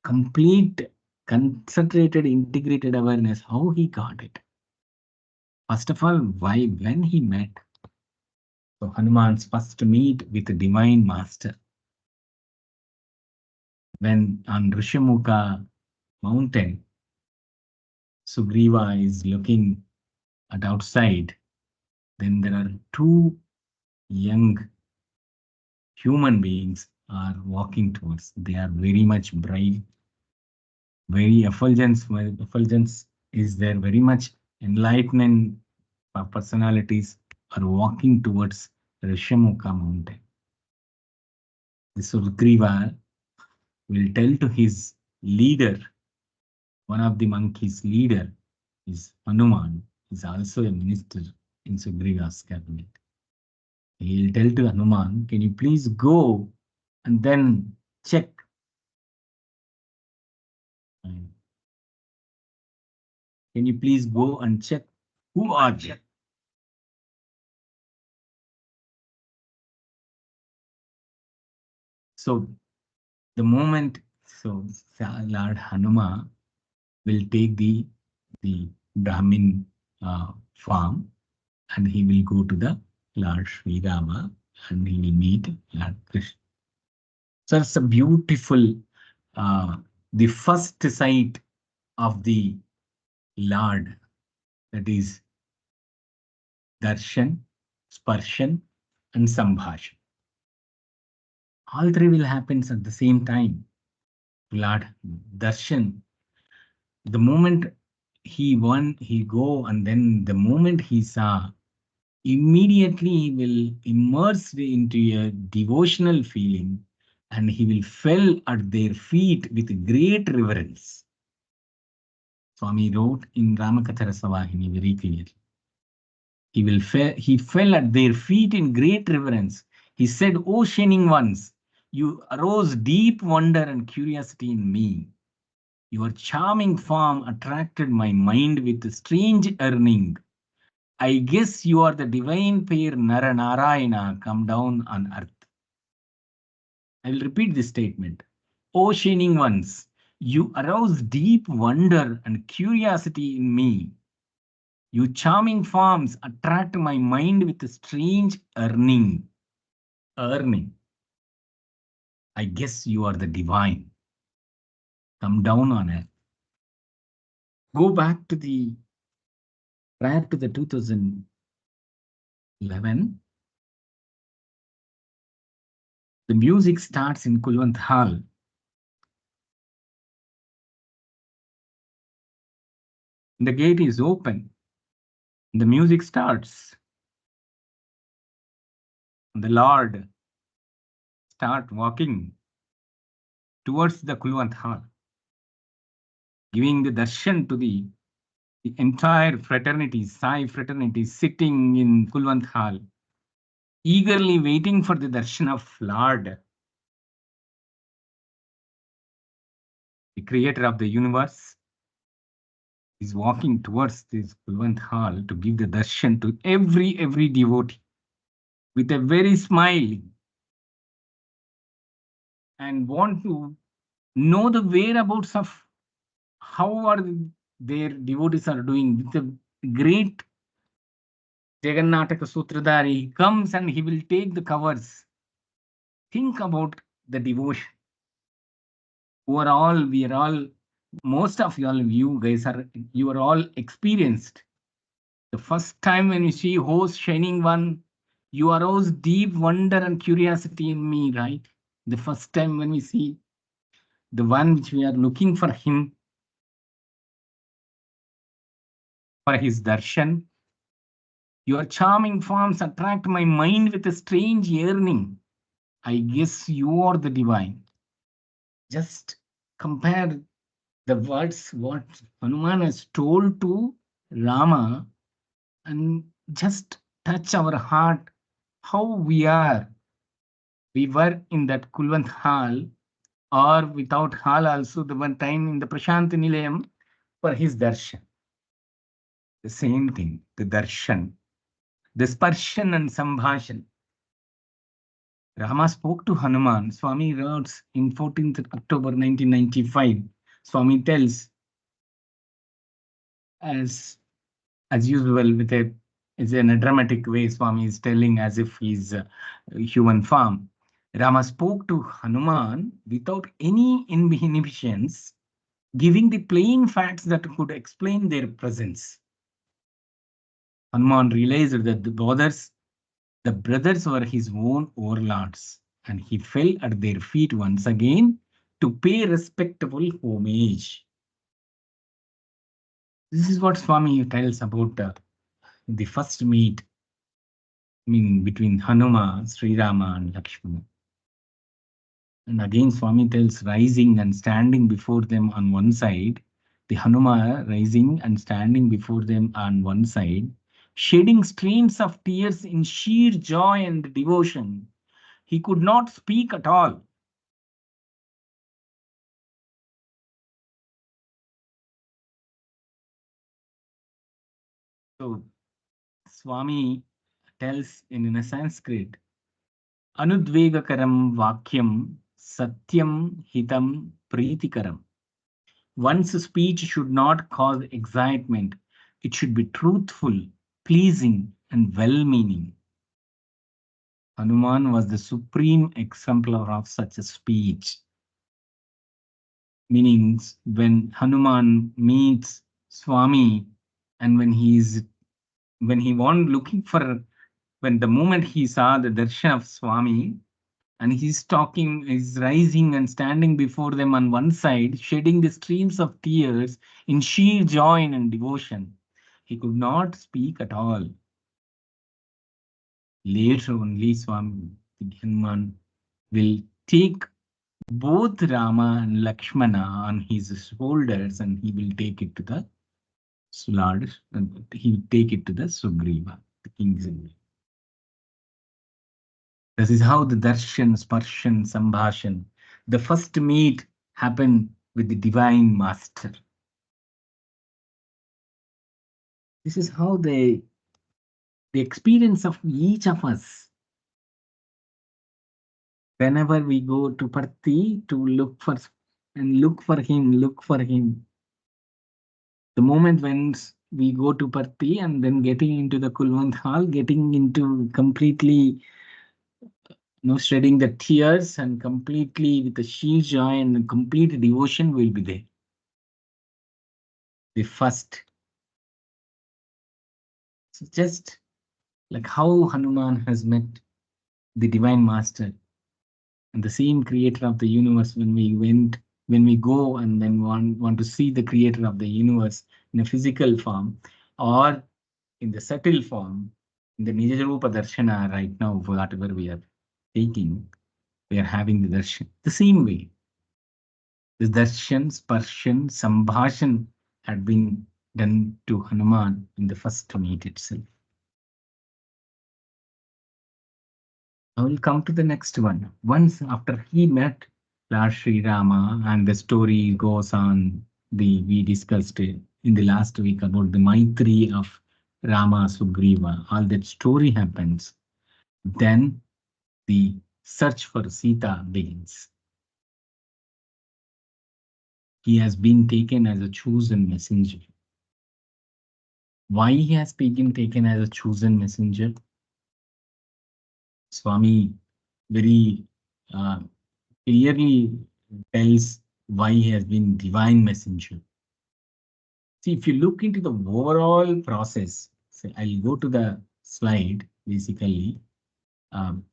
complete, concentrated, integrated awareness, how he got it. First of all, why, when he met. So Hanuman's first meet with the divine master, when on Rishamukha mountain, Sugriva is looking at outside, then there are two young human beings are walking towards. They are very much bright, very effulgence. Effulgence is there, very much enlightening personalities are walking towards Rishamukha mountain. The Sugriva will tell to his leader, one of the monkeys' leader is Hanuman, is also a minister in Sugriva's cabinet. He'll tell to Hanuman, can you please go and then check. Can you please go and check who are they? So the moment, so Lord Hanuma will take the Brahmin form, and he will go to the Lord Sri Rama and he will meet Lord Krishna. So it's a beautiful, the first sight of the Lord, that is darshan, sparshan, and sambhashan. All three will happen at the same time. Lord darshan, the moment he go, and then the moment he saw, immediately he will immerse into a devotional feeling, and he will fell at their feet with great reverence. Swami wrote in Ramakatha Rasavahini very clearly. He fell at their feet in great reverence. He said, O shining ones, you arouse deep wonder and curiosity in me. Your charming form attracted my mind with strange yearning. I guess you are the divine pair Naranarayana come down on earth. I will repeat this statement. O shining ones, you arouse deep wonder and curiosity in me. You charming forms attract my mind with a strange yearning. Yearning. I guess you are the divine. Come down on earth. Go back to the prior to the 2011. The music starts in Kulwant Hall. The gate is open. The music starts. The Lord start walking towards the Kulwant Hall, giving the darshan to the entire fraternity, Sai fraternity, sitting in Kulwant Hall, eagerly waiting for the darshan of Lord, the creator of the universe, is walking towards this Kulwant Hall to give the darshan to every devotee. with a very smile and want to know the whereabouts of how are their devotees are doing. With a great Jagannataka Sutradhari comes and he will take the covers. Think about the devotion. Overall, we are all, most of you guys are, you are all experienced. The first time when you see host shining one, you arouse deep wonder and curiosity in me, right? The first time when we see the one which we are looking for him, for his darshan, your charming forms attract my mind with a strange yearning. I guess you are the divine. Just compare the words what Hanuman has told to Rama and just touch our heart how we are. We were in that Kulwant hall or without hall also the one time in the Prashant Nilayam for his darshan. The same thing, the darshan, the sparshan and sambhashan. Rama spoke to Hanuman. Swami wrote in 14th October 1995. Swami tells, as as usual, with a it's in a dramatic way, Swami is telling as if he's a human form. Rama spoke to Hanuman without any inhibitions, giving the plain facts that could explain their presence. Hanuman realized that the brothers were his own overlords, and he fell at their feet once again to pay respectful homage. This is what Swami tells about the first meet, I mean, between Hanuma, Sri Rama, and Lakshmana. And again, Swami tells rising and standing before them on one side, the Hanuma rising and standing before them on one side, shedding streams of tears in sheer joy and devotion. He could not speak at all. So Swami tells in a Sanskrit, Anudvegakaram Vakyam Satyam Hitam Preetikaram. One's speech should not cause excitement. It should be truthful, pleasing, and well meaning. Hanuman was the supreme exemplar of such a speech. Meaning, when Hanuman meets Swami and when he want looking for, when the moment he saw the darshan of Swami, and he's talking, he's rising and standing before them on one side, shedding the streams of tears in sheer joy and devotion. He could not speak at all. Later only Swami Hanuman will take both Rama and Lakshmana on his shoulders and he will take it to the Lord, and he will take it to the Sugriva, the king's. This is how the darshan, sparshan, sambhashan, the first meet happened with the divine master. This is how the experience of each of us. Whenever we go to Parthi to look for and look for him, look for him. The moment when we go to Parthi and then getting into the Kulwant hall, getting into completely shedding the tears and completely with the sheer joy and complete devotion will be there. The first. So just like how Hanuman has met the divine master and the same creator of the universe when we go and then want to see the creator of the universe in a physical form or in the subtle form, in the Nijarupa Darshana right now, whatever we are taking, we are having the darshan. The same way, the darshan, sparshan, sambhashan had been done to Hanuman in the first meet itself. I will come to the next one. Once after he met Lord Sri Rama, and the story goes on, we discussed in the last week about the Maitri of Rama Sugriva. All that story happens. Then the search for Sita begins. He has been taken as a chosen messenger. Why he has been taken as a chosen messenger? Swami very uh, clearly tells why he has been divine messenger. See, if you look into the overall process, say I'll go to the slide basically. Um,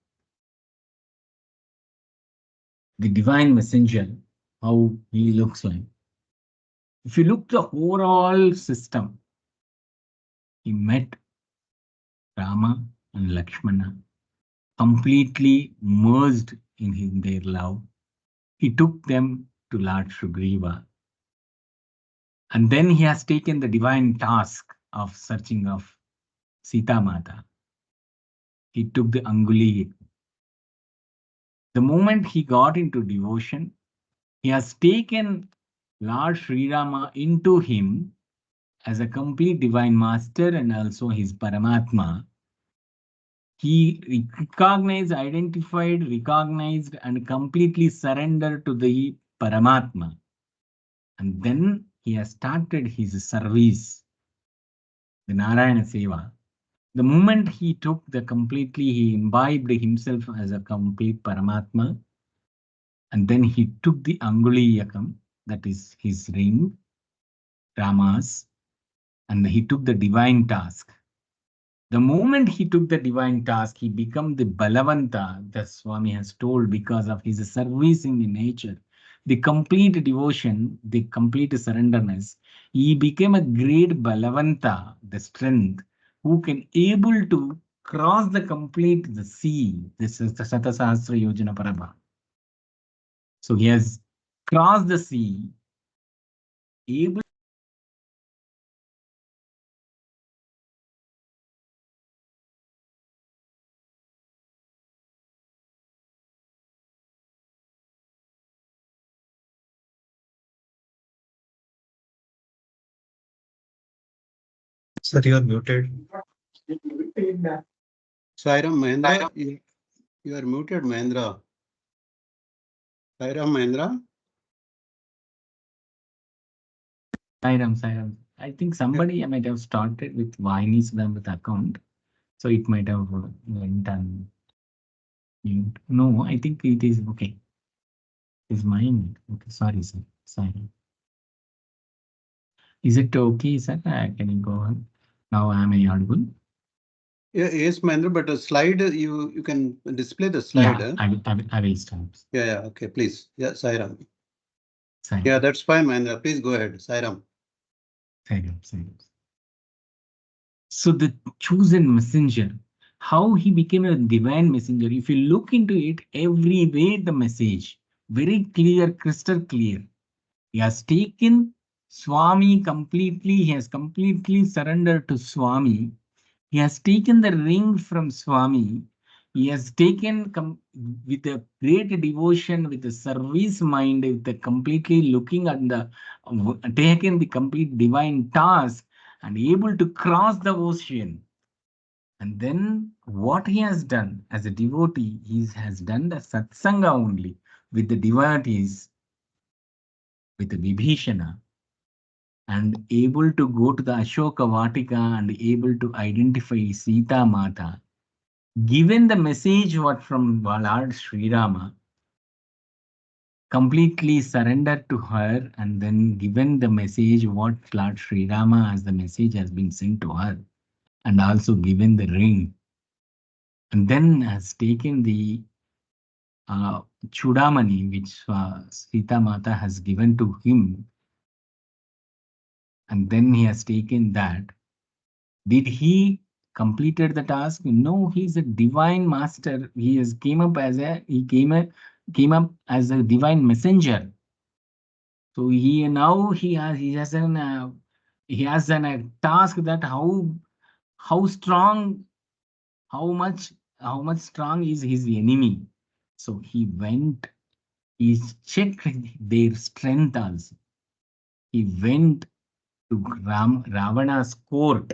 the divine messenger, how he looks like. If you look the overall system, he met Rama and Lakshmana, completely merged in their love. He took them to Lord Sugriva. And then he has taken the divine task of searching of Sita Mata. He took the Anguli. The moment he got into devotion, he has taken Lord Sri Rama into him as a complete divine master and also his Paramatma. He recognized, identified, recognized, and completely surrendered to the Paramatma. And then he has started his service, the Narayana Seva. The moment he took the completely, he imbibed himself as a complete Paramatma. And then he took the Anguliyakam, that is his ring, Rama's, and he took the divine task. The moment he took the divine task, he became the Balavanta, the Swami has told, because of his service in the nature, the complete devotion, the complete surrenderness. He became a great Balavanta, the strength, who can able to cross the complete the sea. This is the Satasahasra Yojana Parabha. So he has crossed the sea, able. Sir, you are muted. Sairam Mahendra, you are muted, Mahendra. Sairam Mahendra. Sairam. I think somebody might have started with Vainis with account. So it might have went on mute. No, I think it is okay. It's mine. Okay, sorry, sir. Sorry. Is it okay, sir? Can you go on? Now am I audible? Yeah, yes, Mahendra, but a slide, you can display the slide. Yeah, I will start. Yeah, okay, please. Yeah, Sairam. Sorry. Yeah, that's fine, Mahendra. Please go ahead, Sairam. Sorry. So the chosen messenger, how he became a divine messenger. If you look into it, every way the message, very clear, crystal clear. He has taken Swami completely, he has completely surrendered to Swami. He has taken the ring from Swami. He has taken with a great devotion, with a service mind, with the completely looking at the taken the complete divine task and able to cross the ocean. And then what he has done as a devotee, he has done the satsanga only with the devotees, with the Vibhishana, and able to go to the Ashoka Vatika and able to identify Sita Mata, given the message what from Lord Sri Rama, completely surrendered to her, and then given the message what Lord Sri Rama as the message has been sent to her, and also given the ring, and then has taken the Chudamani which Sita Mata has given to him, and then he has taken that. Did he completed the task? No, he's a divine master. He has came up as a divine messenger. So he has an a task that how strong, how much strong is his enemy. So he went, he checked their strength also. He went to Ravana's court,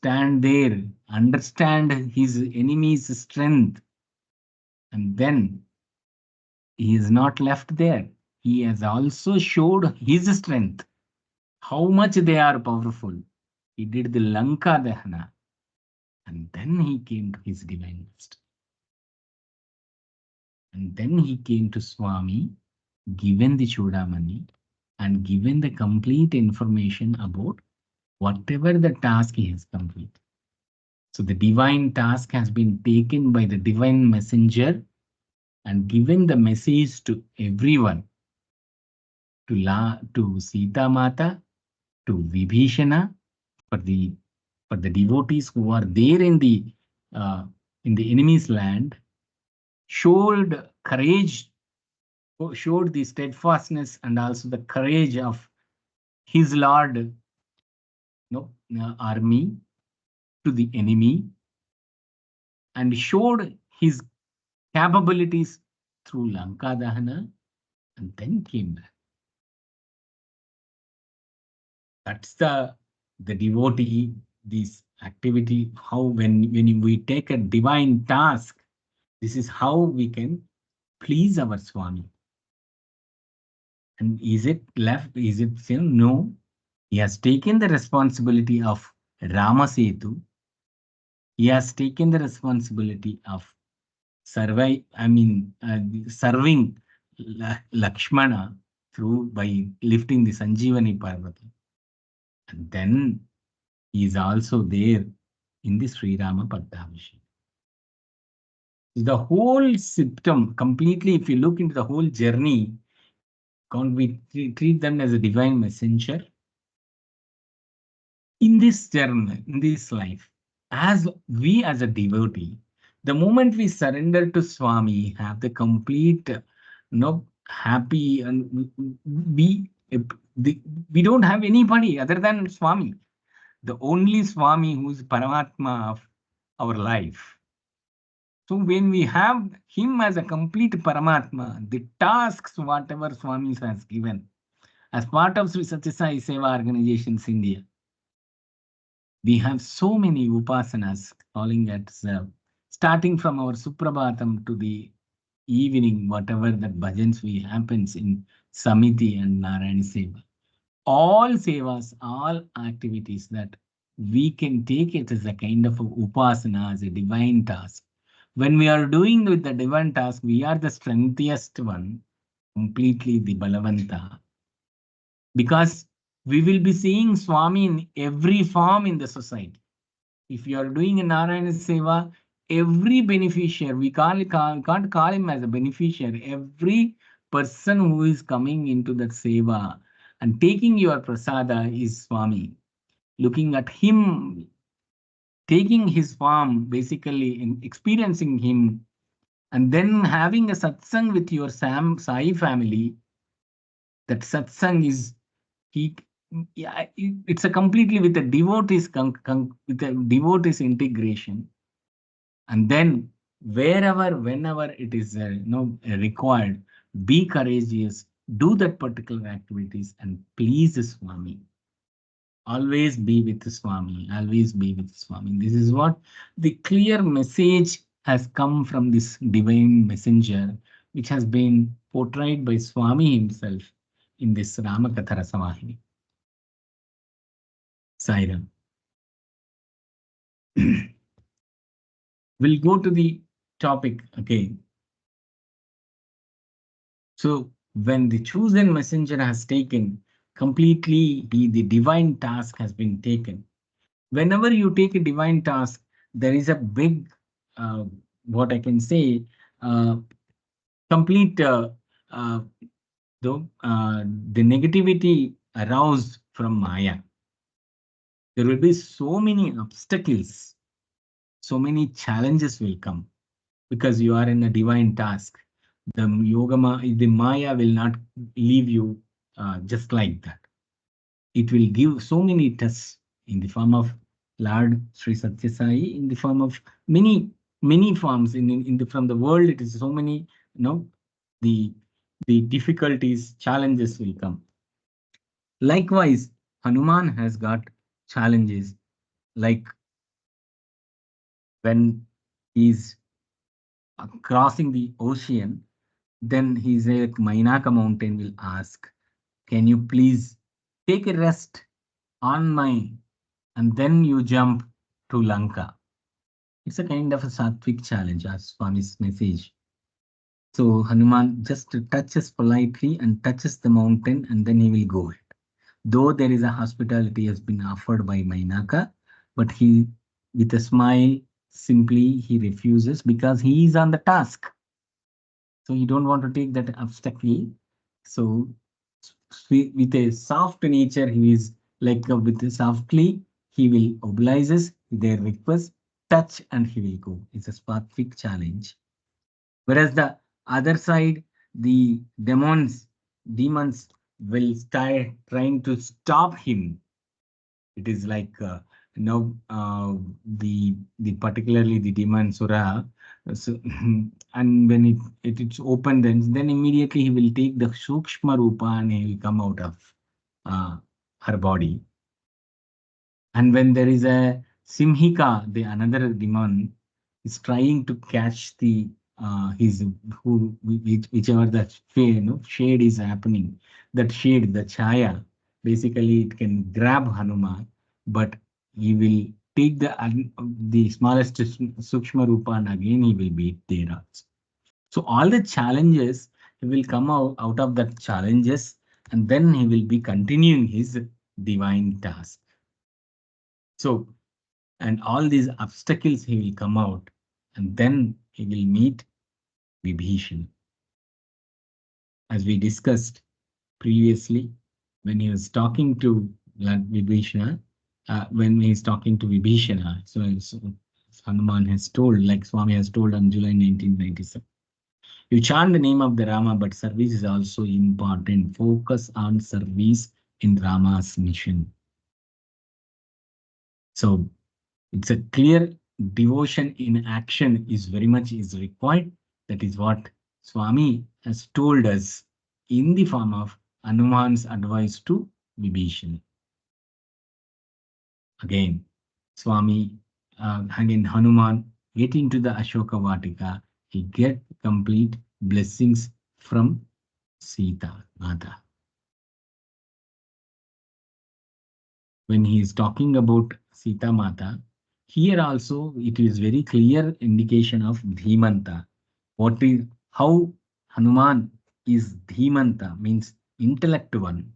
stand there, understand his enemy's strength, and then he is not left there. He has also showed his strength, how much they are powerful. He did the Lanka Dahana, and then he came to his divine master. And then he came to Swami, given the Chudamani, and given the complete information about whatever the task he has completed. So the divine task has been taken by the divine messenger and given the message to everyone, to Sita Mata, to Vibhishana, for the devotees who are there in the enemy's land, showed courage, showed the steadfastness and also the courage of his Lord, army to the enemy, and showed his capabilities through Lanka Dahana, and then came back. That's the devotee, this activity, how when we take a divine task, this is how we can please our Swami. And is it left? Is it sin? No. He has taken the responsibility of Rama Setu. He has taken the responsibility of serving Lakshmana through by lifting the Sanjeevani Parvati. And then he is also there in the Sri Rama Pattabhishek. The whole symptom completely, if you look into the whole journey, can't we treat them as a divine messenger? In this journey, in this life, as we as a devotee, the moment we surrender to Swami, have the complete, happy, and we don't have anybody other than Swami, the only Swami who is Paramatma of our life. So when we have him as a complete Paramatma, the tasks whatever Swami has given as part of Sri Satya Sai Seva Organizations India, we have so many upasanas calling at starting from our Suprabhatam to the evening, whatever that bhajans we happens in Samiti and Narayana Seva. All sevas, all activities that we can take it as a kind of a upasana, as a divine task. When we are doing with the divine task, we are the strengthiest one, completely the Balavanta. Because we will be seeing Swami in every form in the society. If you are doing a Narayana Seva, every beneficiary, we can't call him as a beneficiary. Every person who is coming into that Seva and taking your prasada is Swami. Looking at him, taking his form, basically in experiencing him, and then having a satsang with your Sai family. That satsang is it's a completely with a devotees with a devotees integration, and then wherever, whenever it is required, be courageous, do that particular activities, and please the Swami. Always be with the Swami. Always be with the Swami. This is what the clear message has come from this divine messenger, which has been portrayed by Swami himself in this Ramakatha Rasamahini. Sairam. We'll go to the topic again. So when the chosen messenger has taken completely, the divine task has been taken. Whenever you take a divine task, there is a big, what I can say, complete, the negativity aroused from Maya. There will be so many obstacles, so many challenges will come because you are in a divine task. The the Maya will not leave you just like that. It will give so many tests in the form of Lord Sri Satya Sai, in the form of many forms from the world. It is so many, the difficulties, challenges will come. Likewise, Hanuman has got challenges like when he's crossing the ocean, then he's like Mainaka mountain will ask, can you please take a rest on my, and then you jump to Lanka. It's a kind of a sattvic challenge, as Swami's message. So Hanuman just touches politely and touches the mountain, and then he will go. Though there is a hospitality has been offered by Mainaka, but he, with a smile, simply he refuses because he is on the task. So he don't want to take that obstacle. So with a soft nature, he is like with a softly, he will obliges their request, touch, and he will go. It's a specific challenge. Whereas the other side, the demons will start trying to stop him. It is like the particularly the demon Sura. So, and when it's open, then immediately he will take the Sukshma Rupa and he will come out of uh, her body. And when there is a Simhika, the another demon, is trying to catch the his whichever the shade, shade is happening, that shade, the chaya, basically it can grab Hanuman, but he will take the smallest Sukshma Rupa and again he will beat there also. So all the challenges, he will come out of that challenges and then he will be continuing his divine task. So, and all these obstacles he will come out and then he will meet Vibhishan. As we discussed previously, when he was talking to Vibhishana, when he is talking to Vibhishana, so Hanuman has told, like Swami has told on July 1997, you chant the name of the Rama, but service is also important. Focus on service in Rama's mission. So it's a clear devotion in action is very much is required. That is what Swami has told us in the form of Hanuman's advice to Vibhishan. Again, Swami, again Hanuman get into the Ashoka Vatika. He get complete blessings from Sita Mata. When he is talking about Sita Mata, here also it is very clear indication of Dhimanta. What is how Hanuman is Dhimanta means intellect one.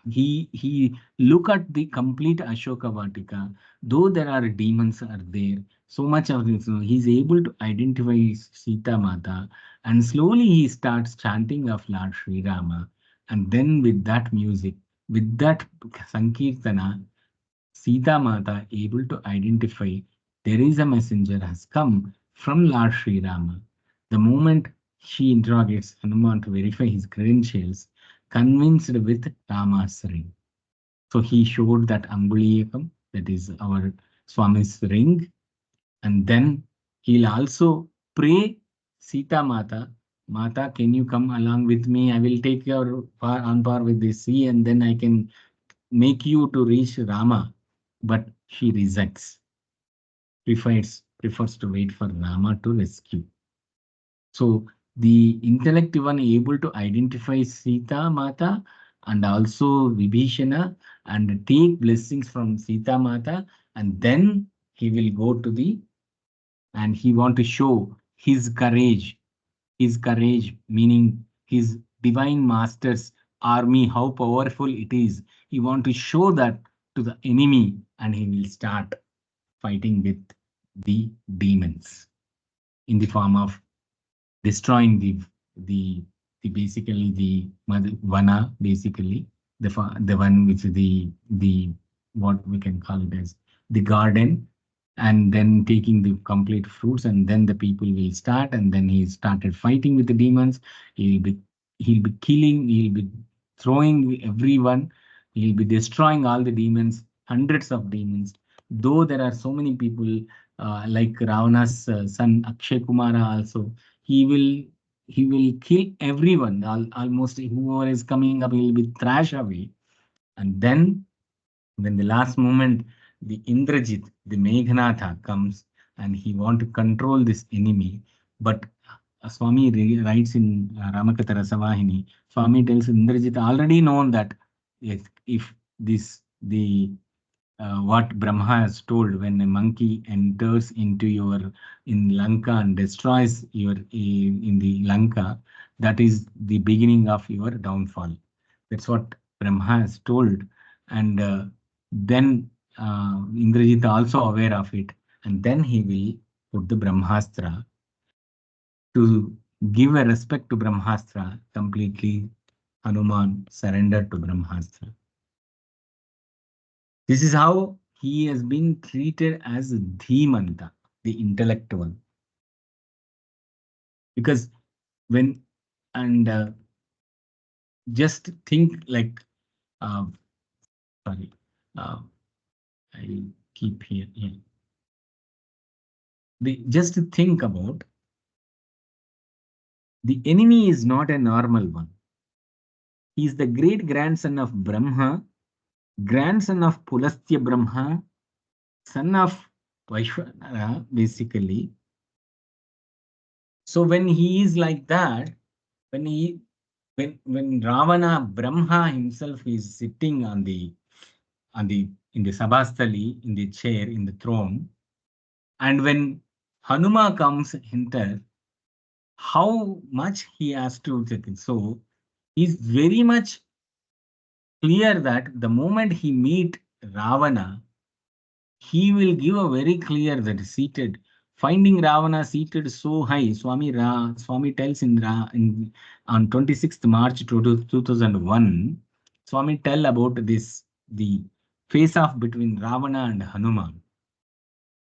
He look at the complete Ashoka Vatika. Though there are demons are there, so much of this, he's able to identify Sita Mata, and slowly he starts chanting of Lord Sri Rama, and then with that music, with that Sankirtana, Sita Mata able to identify there is a messenger has come from Lord Sri Rama. The moment she interrogates Hanuman to verify his credentials, convinced with Rama's ring. So he showed that Anguliyakam, that is our Swami's ring, and then he'll also pray Sita Mata. Mata, can you come along with me? I will take your par on par with the sea, and then I can make you to reach Rama. But she rejects, prefers to wait for Rama to rescue. So the intellect one able to identify Sita Mata and also Vibhishana and take blessings from Sita Mata, and then he will go to the, and he want to show his courage meaning his divine master's army, how powerful it is. He want to show that to the enemy, and he will start fighting with the demons in the form of destroying the, the basically the vana, basically the one which is the what we can call it as the garden, and then taking the complete fruits, and then the people will start, and then he started fighting with the demons. He'll be he'll be killing, he'll be throwing everyone, he'll be destroying all the demons, hundreds of demons. Though there are so many people like Ravana's son Akshay Kumara also, he will kill everyone. Almost whoever is coming up, he will be thrashed away. And then when the last moment, the Indrajit, the Meghnatha comes and he want to control this enemy. But Swami writes in Ramakatha Rasavahini, Swami tells Indrajit already known that if this the what Brahma has told, when a monkey enters into your in Lanka and destroys your in the Lanka, that is the beginning of your downfall. That's what Brahma has told, and then Indrajit also aware of it, and then he will put the Brahmastra to give a respect to Brahmastra. Completely, Hanuman surrendered to Brahmastra. This is how he has been treated as Dhimanta, the intellectual. Because when, and just think like, uh, sorry, uh, I keep here. Yeah. Just think about the enemy is not a normal one. He is the great grandson of Brahma, grandson of Pulastya Brahma, son of Vaishvara, basically. So when he is like that, when he when Ravana, Brahma himself is sitting in the Sabhastali, in the chair, in the throne, and when Hanuma comes enter, how much he has to take it. So he's very much clear that the moment he meet Ravana, he will give a very clear that seated, finding Ravana seated so high. Swami tells in on 26th March 2001, Swami tell about this the face off between Ravana and Hanuman.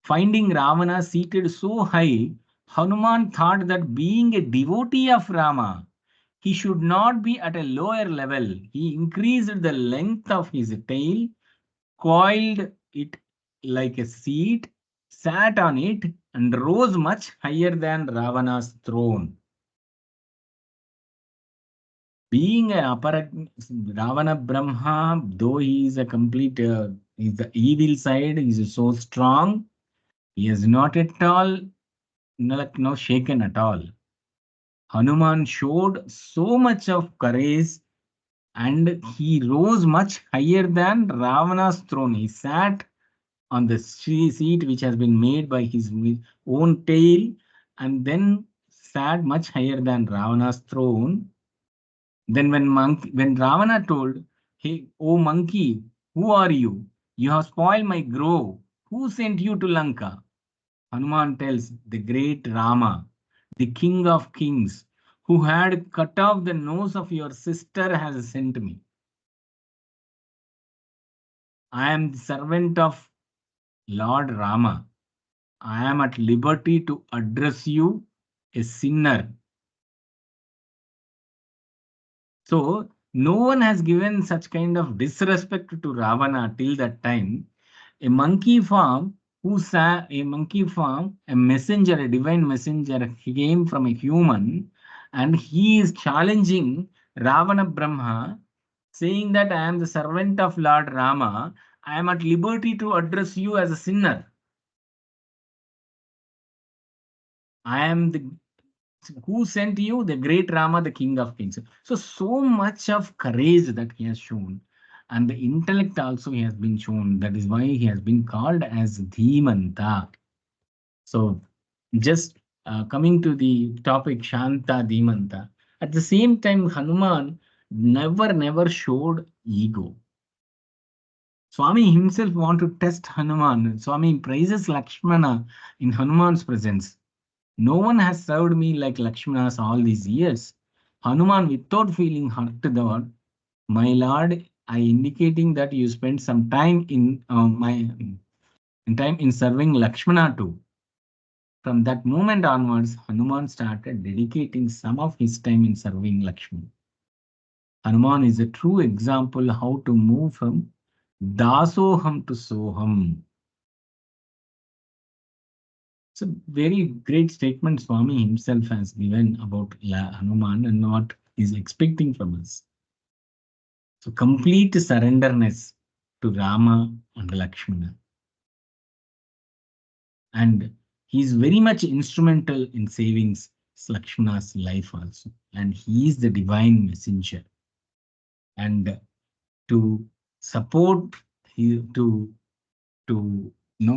Finding Ravana seated so high, Hanuman thought that being a devotee of Rama, he should not be at a lower level. He increased the length of his tail, coiled it like a seat, sat on it, and rose much higher than Ravana's throne. Being a Ravana Brahma, though he is a complete, is the evil side, he is so strong, he is not at all, no shaken at all. Hanuman showed so much of courage and he rose much higher than Ravana's throne. He sat on the seat which has been made by his own tail and then sat much higher than Ravana's throne. Then when Ravana told, "Hey, oh monkey, who are you? You have spoiled my grove. Who sent you to Lanka?" Hanuman tells, "The great Rama, the king of kings, who had cut off the nose of your sister, has sent me. I am the servant of Lord Rama. I am at liberty to address you, a sinner." So no one has given such kind of disrespect to Ravana till that time. A monkey form a monkey form, a messenger, a divine messenger, he came from a human, and he is challenging Ravana Brahma, saying that I am the servant of Lord Rama. I am at liberty to address you as a sinner. I am the who sent you? The great Rama, the king of kings. So much of courage that he has shown. And the intellect also he has been shown. That is why he has been called as Dhimanta. So just coming to the topic Shanta Dhimanta. At the same time, Hanuman never showed ego. Swami himself want to test Hanuman. Swami praises Lakshmana in Hanuman's presence. No one has served me like Lakshmana all these years. Hanuman, without feeling hurt, the my lord, I indicating that you spent some time in serving Lakshmana too. From that moment onwards, Hanuman started dedicating some of his time in serving Lakshmana. Hanuman is a true example how to move from dasoham to soham. It's a very great statement Swami himself has given about Hanuman and what he's expecting from us. So complete surrenderness to Rama and Lakshmana. and he's very much instrumental in saving Lakshmana's life also. And he is the divine messenger. And to support, to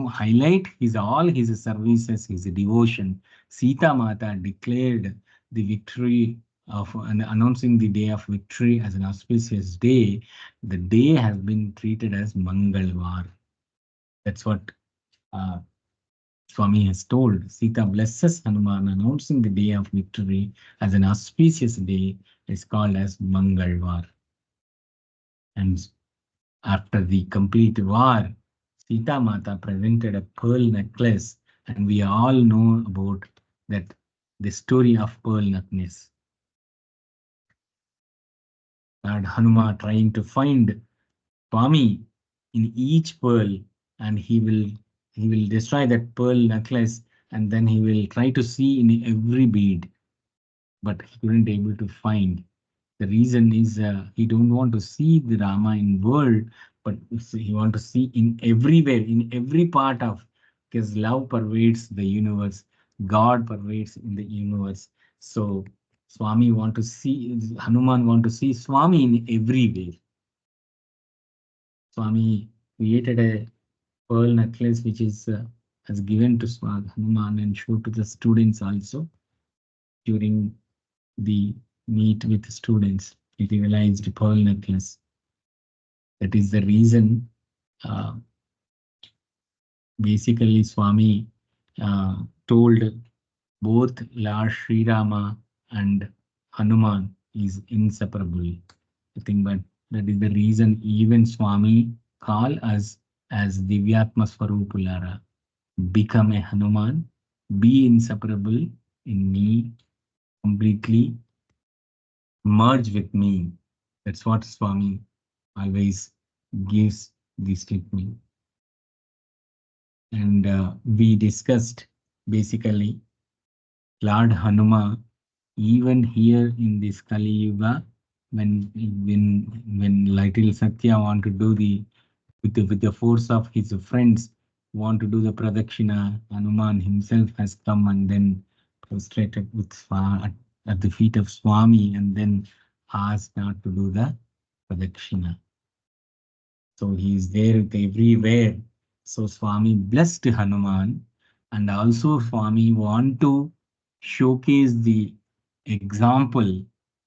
highlight his all his services, his devotion, Sita Mata declared the victory of and announcing the day of victory as an auspicious day. The day has been treated as Mangalvar. That's what uh, Swami has told. Sita blesses Hanuman, announcing the day of victory as an auspicious day is called as Mangalvar. And after the complete war, Sita Mata presented a pearl necklace, and we all know about that the story of pearl necklace. Lord Hanuman trying to find Swami in each pearl, and he will destroy that pearl necklace, and then he will try to see in every bead, but he couldn't able to find. The reason is he don't want to see the Rama in world, but he want to see in everywhere, in every part of, because love pervades the universe, God pervades in the universe. So Swami want to see, Hanuman want to see Swami in everywhere. Swami created a pearl necklace which is has given to Swami Hanuman and showed to the students also during the meet with the students. He realized pearl necklace. That is the reason. Uh, Basically, Swami told both Lord Sri Rama and Hanuman is inseparable. I think, but that is the reason even Swami call us as Divyatma Swarupulara. Become a Hanuman, be inseparable in me, completely merge with me. That's what Swami always gives this statement. And we discussed basically Lord Hanuma, even here in this Kali Yuga, when little Satya want to do the with the force of his friends want to do the pradakshina, Hanuman himself has come and then prostrated at the feet of Swami and then asked not to do the pradakshina. So he is there everywhere. So Swami blessed Hanuman, and also Swami want to showcase the example,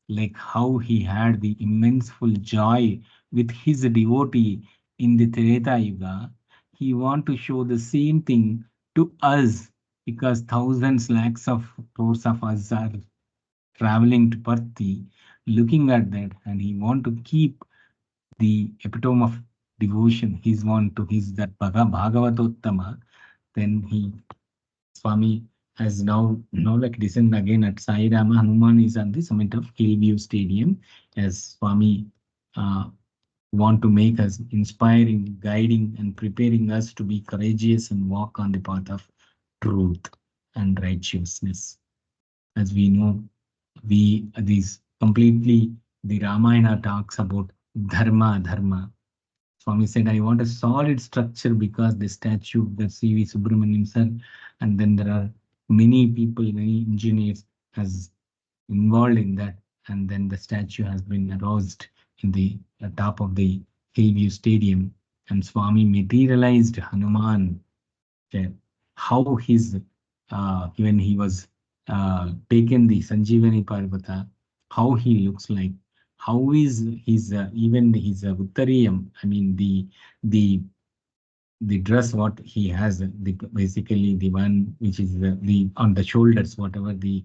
like how he had the immense full joy with his devotee in the Treta Yuga. He want to show the same thing to us because thousands, lakhs of crores of us are traveling to Parthi, looking at that, and he want to keep the epitome of devotion, his one to his that Bhagavatottama, then he Swami has now like descend again at Sai Rama. Hanuman is at the summit of Hillview Stadium as Swami uh, want to make us inspiring, guiding, and preparing us to be courageous and walk on the path of truth and righteousness. As we know, we these completely the Ramayana talks about dharma. Swami said, I want a solid structure because the statue that C.V. Subramaniam said, and then there are many people, many engineers has involved in that, and then the statue has been aroused in the top of the Hillview Stadium, and Swami materialized Hanuman there. How his when he was taken the Sanjeevani Parvata, how he looks like, how is his even his Uttariyam, I mean the dress what he has, the basically the one which is the on the shoulders, whatever the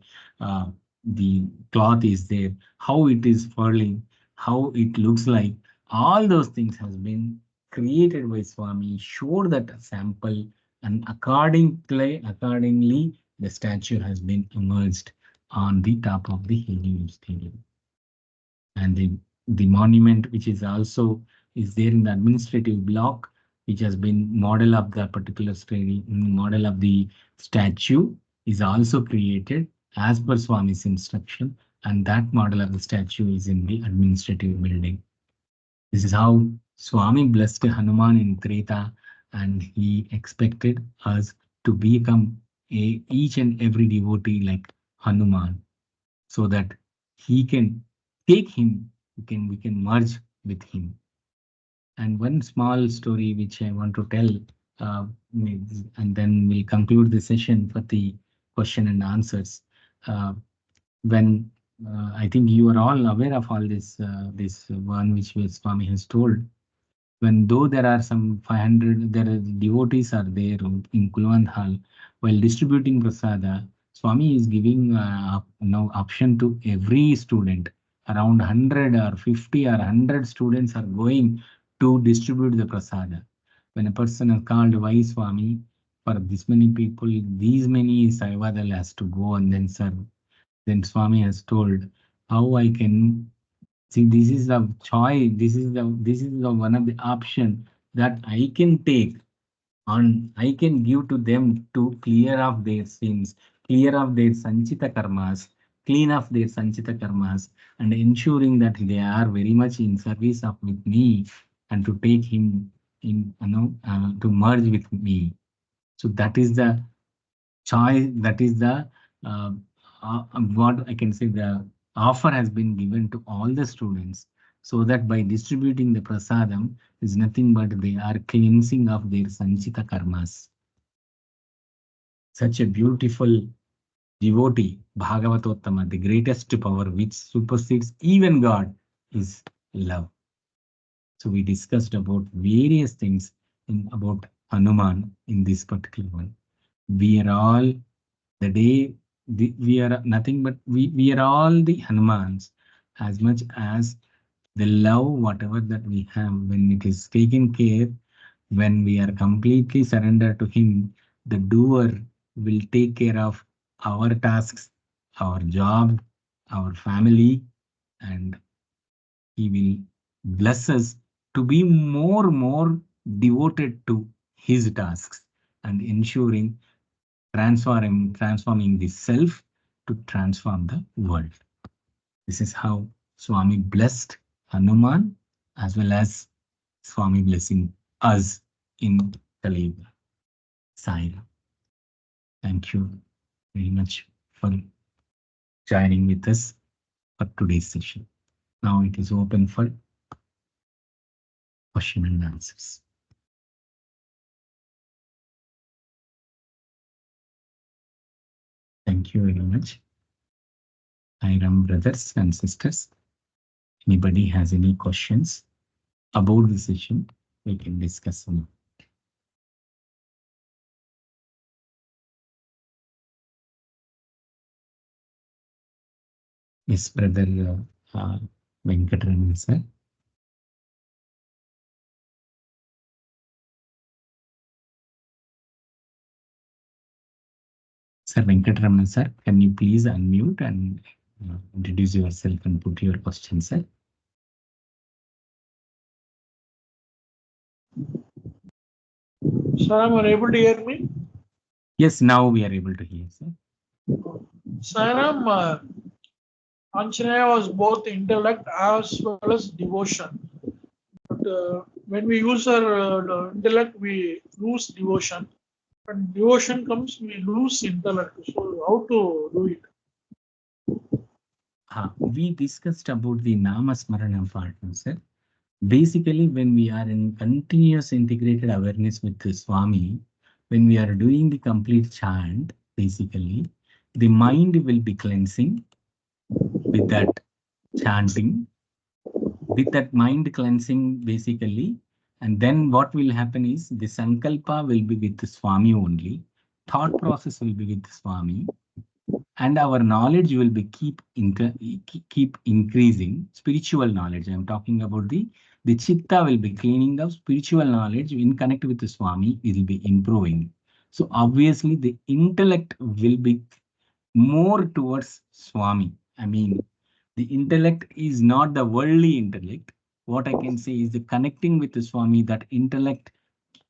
cloth is there, how it is furling, how it looks like, all those things has been created by Swami, showed that sample, and accordingly the statue has been emerged on the top of the helium stadium. And the monument which is also is there in the administrative block, which has been model of the particular model of the statue is also created as per Swami's instruction, and that model of the statue is in the administrative building. This is how Swami blessed Hanuman in Treta, and he expected us to become each and every devotee like Hanuman, so that he can take him, we can merge with him. And one small story which I want to tell, and then we'll conclude the session for the question and answers. Uh, when I think you are all aware of all this one which Swami has told. When though there are some 500, there are devotees are there in Kulwant Hall, while distributing prasada, Swami is giving now option to every student. Around 100 or 50 or 100 students are going to distribute the prasada. When a person is called, why Swami, for this many people, these many Saivadal has to go and then serve. Then Swami has told how I can see, this is the choice, this is the one of the option that I can take and I can give to them to clear off their sins, clear off their sanchita karmas, clean off their sanchita karmas, and ensuring that they are very much in service of with me and to take him in, to merge with me. So that is the choice, that is the uh, what I can say, the offer has been given to all the students, so that by distributing the prasadam is nothing but they are cleansing of their sanchita karmas. Such a beautiful devotee, Bhagavatottama, the greatest power which supersedes even God, is love. So we discussed about various things about Hanuman in this particular one. We are all the day, we are nothing but we are all the Hanumans, as much as the love, whatever that we have, when it is taken care, when we are completely surrendered to Him, the doer will take care of our tasks, our job, our family, and He will bless us to be more devoted to His tasks and ensuring transforming the self to transform the world. This is how Swami blessed Hanuman, as well as Swami blessing us in Kali Yuga. Sai Ram. Thank you very much for joining with us for today's session. Now it is open for question and answers. Thank you very much. Sai Ram, brothers and sisters. Anybody has any questions about the session, we can discuss now. Yes, brother Venkataraman sir. Sir Venkataraman sir, can you please unmute and introduce yourself and put your question, sir? Sir, am I able to hear me? Yes, now we are able to hear, sir. Saram, Anjanaya was both intellect as well as devotion. But when we use our intellect, we lose devotion. When devotion comes, we lose intellect. So how to do it? We discussed about the Nama Smarana part, sir. Basically, when we are in continuous integrated awareness with the Swami, when we are doing the complete chant, basically, the mind will be cleansing with that chanting, with that mind cleansing, basically. And then what will happen is the Sankalpa will be with the Swami only, thought process will be with the Swami, and our knowledge will be keep increasing. Spiritual knowledge, I'm talking about the chitta will be cleaning up. Spiritual knowledge in connect with the Swami will be improving. So obviously the intellect will be more towards Swami. I mean, the intellect is not the worldly intellect. What I can say is the connecting with the Swami, that intellect,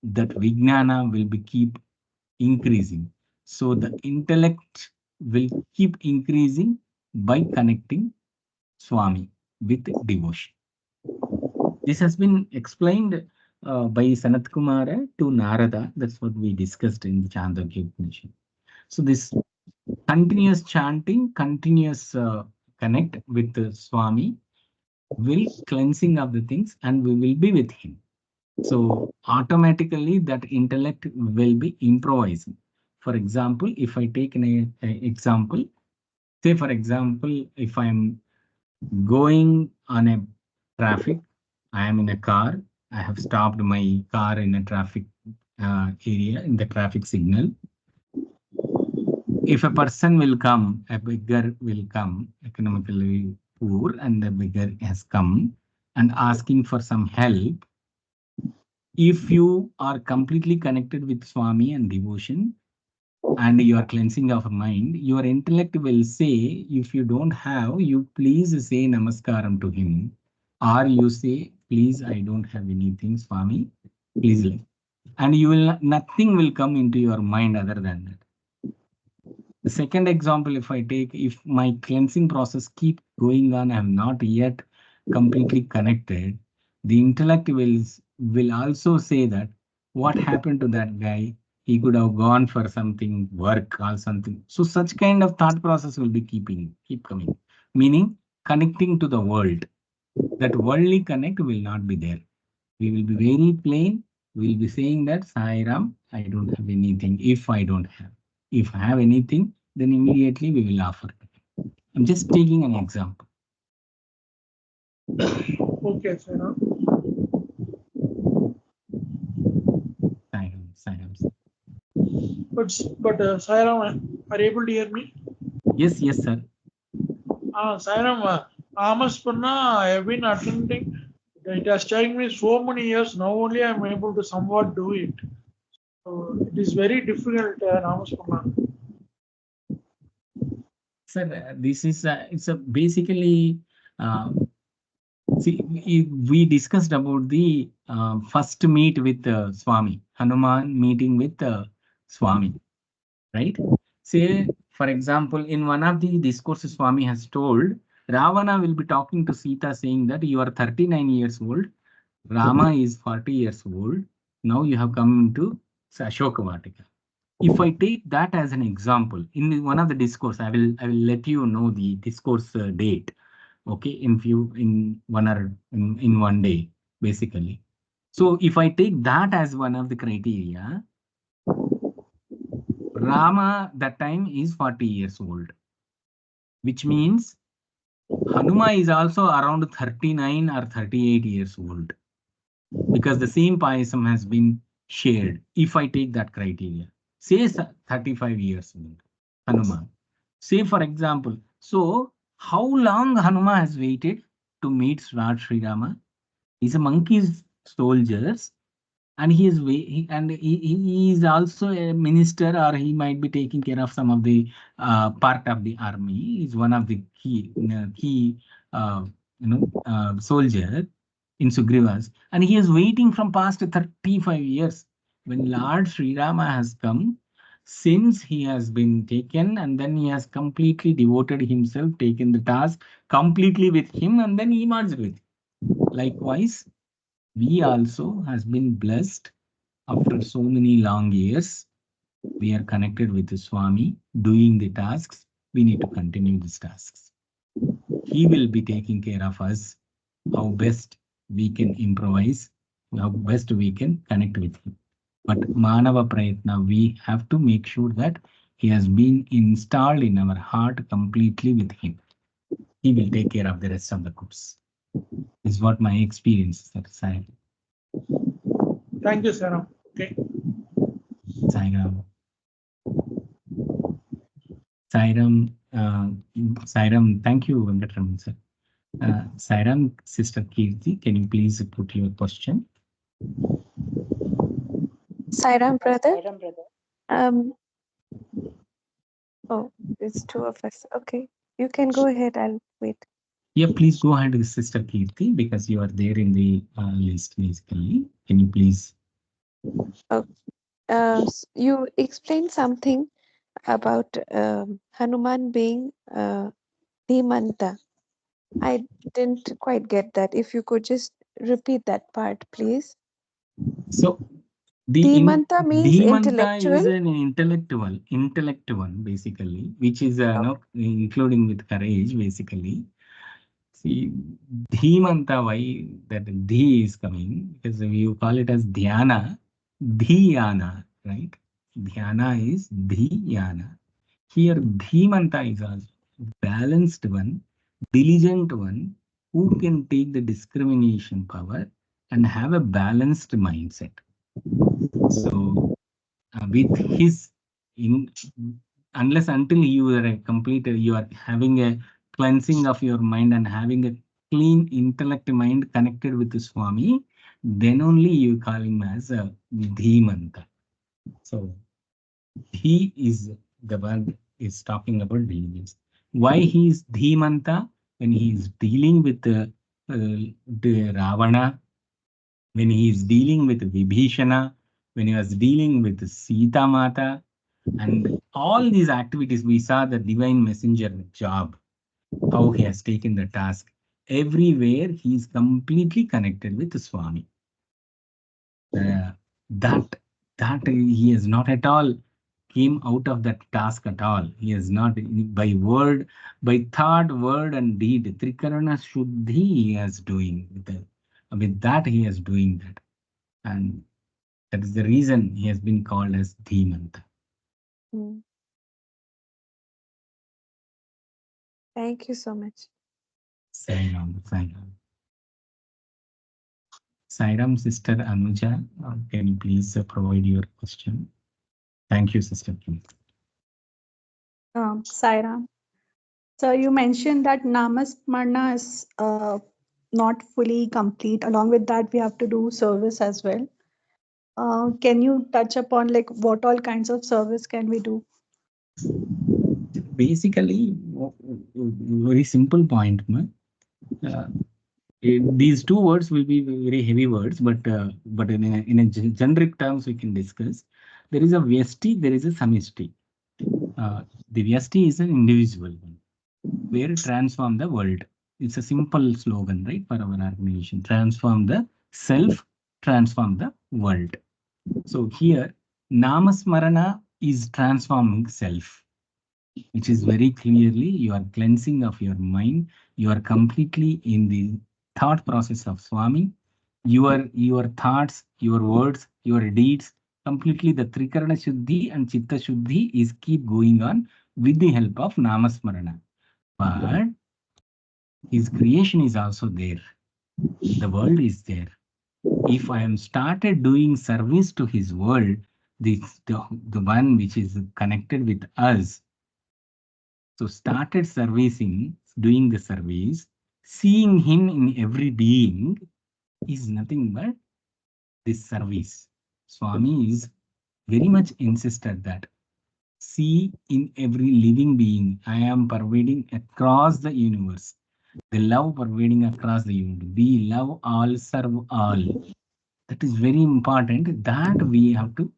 that Vijnana will be keep increasing. So the intellect will keep increasing by connecting Swami with devotion. This has been explained by Sanat Kumara to Narada. That's what we discussed in the Chandogya Upanishad. So this continuous chanting, continuous connect with the Swami will cleansing of the things, and we will be with him. So automatically that intellect will be improvising. For example, if I take an example, say for example, if I'm going on a traffic, I am in a car, I have stopped my car in a traffic area, in the traffic signal. If a person will come, a beggar will come, economically poor, and the beggar has come and asking for some help. If you are completely connected with Swami and devotion, and you are cleansing of mind, your intellect will say, if you don't have, you please say namaskaram to him. Or you say, please, I don't have anything, Swami, please. And you will nothing will come into your mind other than that. The second example, if I take, if my cleansing process keep going on, I am not yet completely connected, the intellect will also say that what happened to that guy? He could have gone for something, work or something. So such kind of thought process will be keep coming, meaning connecting to the world. That worldly connect will not be there. We will be very plain. We'll be saying that Sai Ram, I don't have anything. If I don't have, if I have anything, then immediately we will offer. I'm just taking an example. Okay, Sairam. Sai Ram. But Sairam, are you able to hear me? Yes, yes, sir. Sairam, Amaspurna, I have been attending. It has taken me so many years. Now only I am able to somewhat do it. So it is very difficult, Namaspurna. Sir, this is it's a basically uh, see we discussed about the first meet with Swami, Hanuman meeting with Swami, right? Say, for example, in one of the discourses, Swami has told Ravana will be talking to Sita saying that you are 39 years old, Rama is 40 years old. Now you have come to Ashoka Vatika. If I take that as an example, in one of the discourse, I will let you know the discourse date. Okay, in one or in one day, basically. So if I take that as one of the criteria, Rama that time is 40 years old, which means Hanuma is also around 39 or 38 years old, because the same payasam has been shared. If I take that criteria, say 35 years old, Hanuman. Say for example, so how long Hanuma has waited to meet Lord Sri Rama? He's a monkey's soldiers, and he is also a minister, or he might be taking care of some of the part of the army. He's one of the key soldier in Sugriva's, and he is waiting from past 35 years. When Lord Sri Rama has come, since he has been taken, and then he has completely devoted himself, taken the task completely with him, and then he merged with him. Likewise, we also has been blessed after so many long years. We are connected with the Swami, doing the tasks. We need to continue these tasks. He will be taking care of us, how best we can improvise, how best we can connect with him. But Manava Prayatna, we have to make sure that he has been installed in our heart completely with him. He will take care of the rest of the course. This is what my experience is. Thank you, Sairam. Okay. Sairam. Sairam, thank you, Venkatraman sir. Sairam, Sister Kirti, can you please put your question? Sairam, brother. Oh, it's two of us. Okay, you can go ahead. I'll wait. Yeah, please go ahead with Sister Kirti, because you are there in the list basically. Can you please? You explained something about Hanuman being Dhimanta. I didn't quite get that. If you could just repeat that part, please. So the Dhimanta means Dhimanta is intellectual. an intellectual basically, which is no, including with courage basically. See, Dhimanta, why that Dhi is coming? Because you call it as Dhyana, Dhyana, right? Dhyana is Dhyana. Here, Dhimanta is also balanced one, diligent one, who can take the discrimination power and have a balanced mindset. So, with his in unless until you are a complete, you are having a cleansing of your mind and having a clean intellect mind connected with the Swami, then only you call him as a Dhimanta. So he is the word is talking about diligence. Why he is Dhimanta? When he is dealing with the Ravana, when he is dealing with Vibhishana, when he was dealing with Sita Mata, and all these activities, we saw the divine messenger job, how he has taken the task. Everywhere he is completely connected with the Swami. Uh, that that he is not at all came out of that task at all. He is not by word, by thought, word, and deed. Trikarana Shuddhi he is doing with that he is doing that, and that is the reason he has been called as Dhimanta. Mm. Thank you so much. Sairam, Sairam. Sairam, Sister Anuja, can you please provide your question? Thank you, Sister. Sairam. So you mentioned that Namasmarna is not fully complete. Along with that, we have to do service as well. Can you touch upon like what all kinds of service can we do? Basically, very simple point. Uh, these two words will be very heavy words, but in a generic terms we can discuss. There is a Vyasti, there is a Samisti. The Vyasti is an individual one, where transform the world. It's a simple slogan, right, for our organization. Transform the self, transform the world. So here, Namasmarana is transforming self, which is very clearly you are cleansing of your mind. You are completely in the thought process of Swami. Your thoughts, your words, your deeds, completely the Trikarana Shuddhi and Chitta Shuddhi is keep going on with the help of Namasmarana. But his creation is also there. The world is there. If I am started doing service to his world, the one which is connected with us, so started servicing, doing the service, seeing him in every being is nothing but this service. Swami is very much insisted that see in every living being, I am pervading across the universe. The love pervading across the universe. Be love all, serve all. That is very important that we have to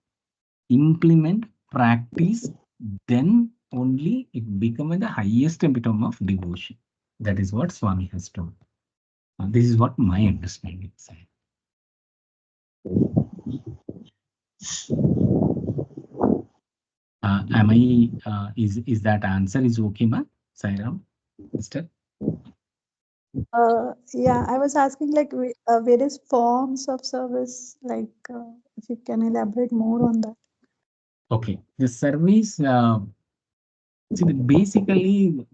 implement, practice, then only it becomes the highest epitome of devotion. That is what Swami has told. This is what my understanding is. Am I, is that answer is okay, ma? Sairam, sister? Yeah, I was asking like various forms of service, like if you can elaborate more on that. Okay. The service, see, basically,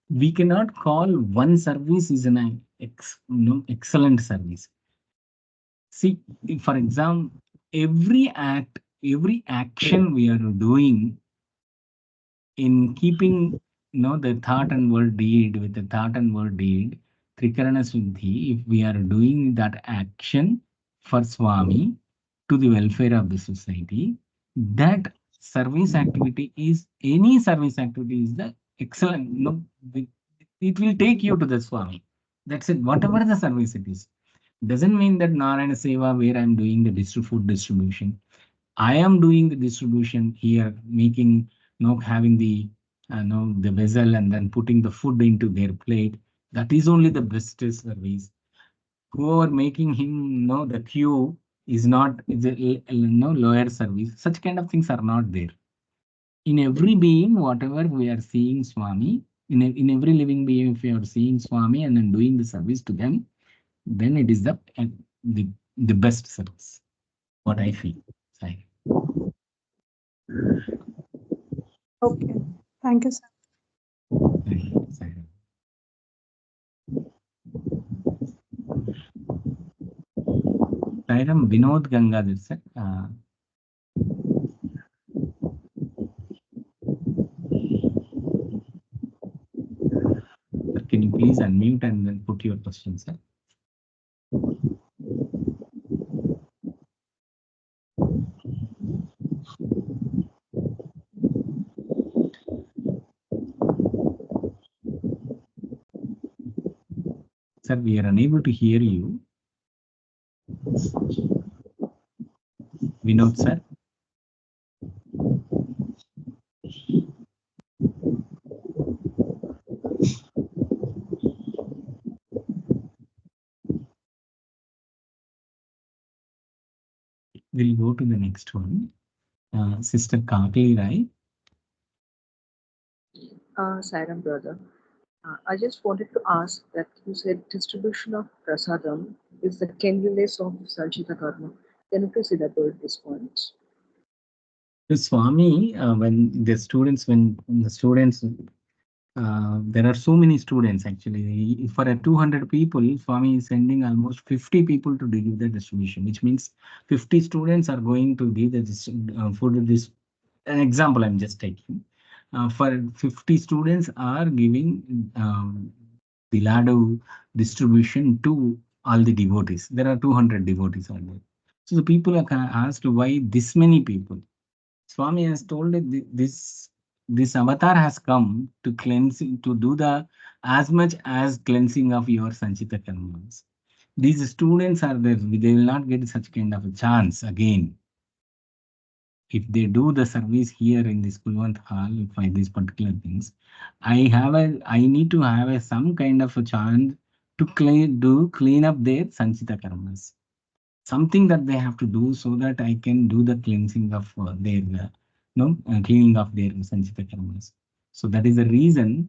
we cannot call one service is an excellent service. See, for example, every act, every action we are doing in keeping the thought and word deed with the thought and word deed, Trikarana Suddhi, if we are doing that action for Swami to the welfare of the society, that service activity is any service activity is the excellent. It will take you to the Swami. That's it. Whatever the service it is. Doesn't mean that Narayana Seva, where I'm doing the food distribution, I am doing the distribution here, making, having the, the vessel and then putting the food into their plate. That is only the best service. Whoever making him, the queue is not is lower service. Such kind of things are not there. In every being, whatever we are seeing Swami, in every living being, if you are seeing Swami and then doing the service to them, then it is the, the best service. What I feel. Sai. Okay. Thank you, sir. Sai. Sairam Vinod Gangadhar sir. Can you please unmute and then put your question, sir? Sir, we are unable to hear you. Vinod, sir. We'll go to the next one. Sister Kakli Rai. Sairam brother. I just wanted to ask that you said distribution of prasadam is the cleanliness of Sanchita Karma. Can you please elaborate this point? The Swami, when the students, there are so many students actually. For a 200 people, Swami is sending almost 50 people to give the distribution, which means 50 students are going to give the food. This an example I'm just taking. For 50 students are giving the laddu distribution to all the devotees. There are 200 devotees out there. So the people are asked why this many people. Swami has told that this avatar has come to cleanse, to do the as much as cleansing of your Sanchita karmas. These students are there, they will not get such kind of a chance again. If they do the service here in this Kulwant Hall for these particular things, I need to have some kind of a chance to clean up their Sanchita karmas. Something that they have to do so that I can do the cleansing of their cleaning of their Sanchita karmas. So that is the reason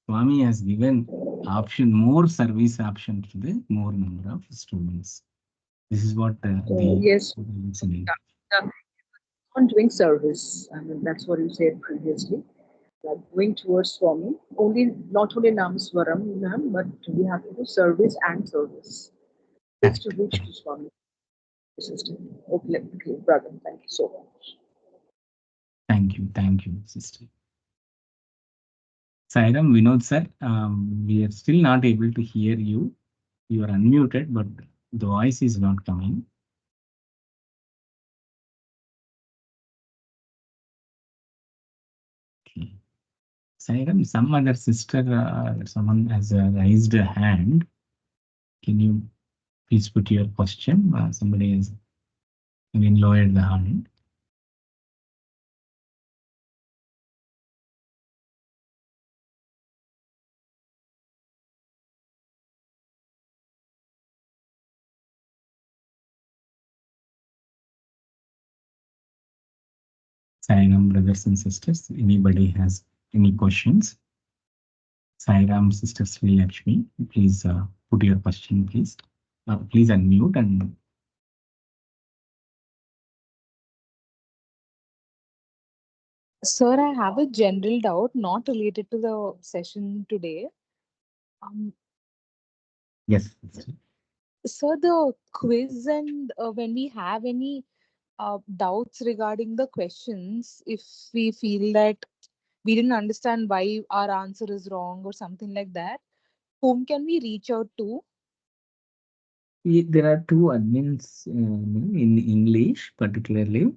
Swami has given more service option to the more number of students. This is what Yes, listening. on doing service. I mean, that's what you said previously. Like going towards Swami, not only Namaswaram, ma'am, but we have to do service and service. It's to reach to Swami system. Okay, brother, thank you so much. Thank you, sister. Sairam, Vinod sir, we are still not able to hear you. You are unmuted, but the voice is not coming. Okay. Sairam, some other sister, someone has raised a hand. Can you please put your question? Somebody has again lowered the hand. Sairam, brothers and sisters, anybody has any questions? Sairam, sister Sri Lakshmi, please put your question, please. Please unmute and Sir, I have a general doubt not related to the session today. yes. Sir, the quiz and when we have any doubts regarding the questions, if we feel that we didn't understand why our answer is wrong or something like that, whom can we reach out to? There are two admins in English, particularly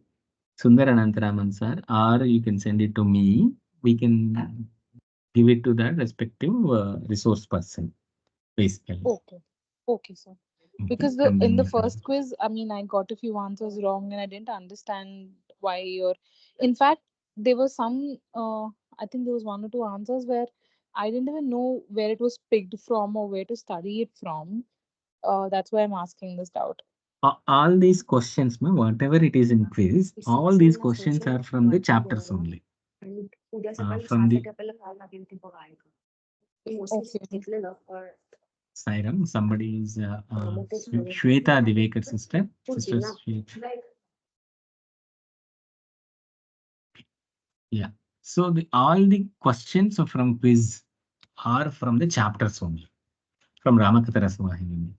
Sundar Anantaraman sir, or you can send it to me. We can give it to the respective resource person, basically. Okay. Okay, sir. Okay. Because And in the then, first quiz, I mean, I got a few answers wrong and I didn't understand why or in fact, there was some I think there was one or two answers where I didn't even know where it was picked from or where to study it from. That's why I'm asking this doubt. all these questions, whatever it is in quiz, all these questions are from the chapters only. From the Sairam, somebody is Shweta Divekar sister. Sister Shweta. Yeah. So all the questions from quiz are from the chapters only, from Ramakatha Rasavahini.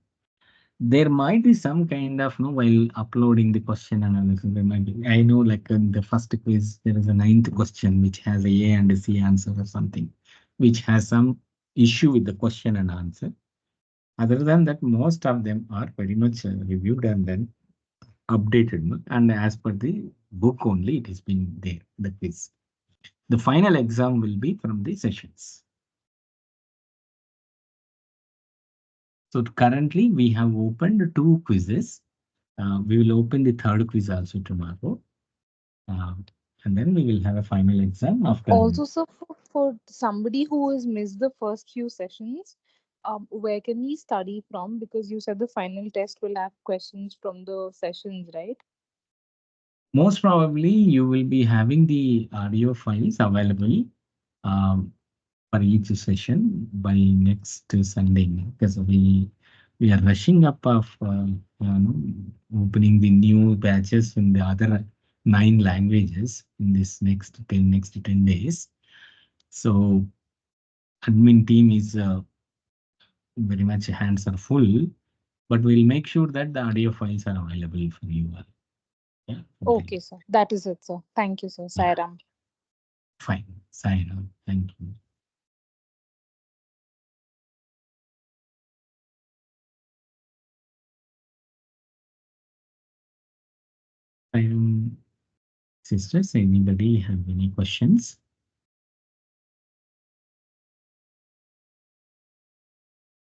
There might be some kind of, while uploading the question analysis, there might be, I know like in the first quiz, there is a 9th question which has a and a C answer or something, which has some issue with the question and answer. Other than that, most of them are very much reviewed and then updated. And as per the book only, it has been there, the quiz. The final exam will be from the sessions. So currently we have opened 2 quizzes. We will open the 3rd quiz also tomorrow. And then we will have a final exam after. Also, so for somebody who has missed the first few sessions, where can we study from? Because you said the final test will have questions from the sessions, right? Most probably you will be having the audio files available for each session by next Sunday, because we are rushing up of opening the new batches in the other 9 languages in this next 10 days. So admin team is very much hands are full, but we'll make sure that the audio files are available for you all. Yeah. Okay, sir. That is it, sir. Thank you, sir. Sairam. Fine. Sign. Thank you. Sisters, anybody have any questions?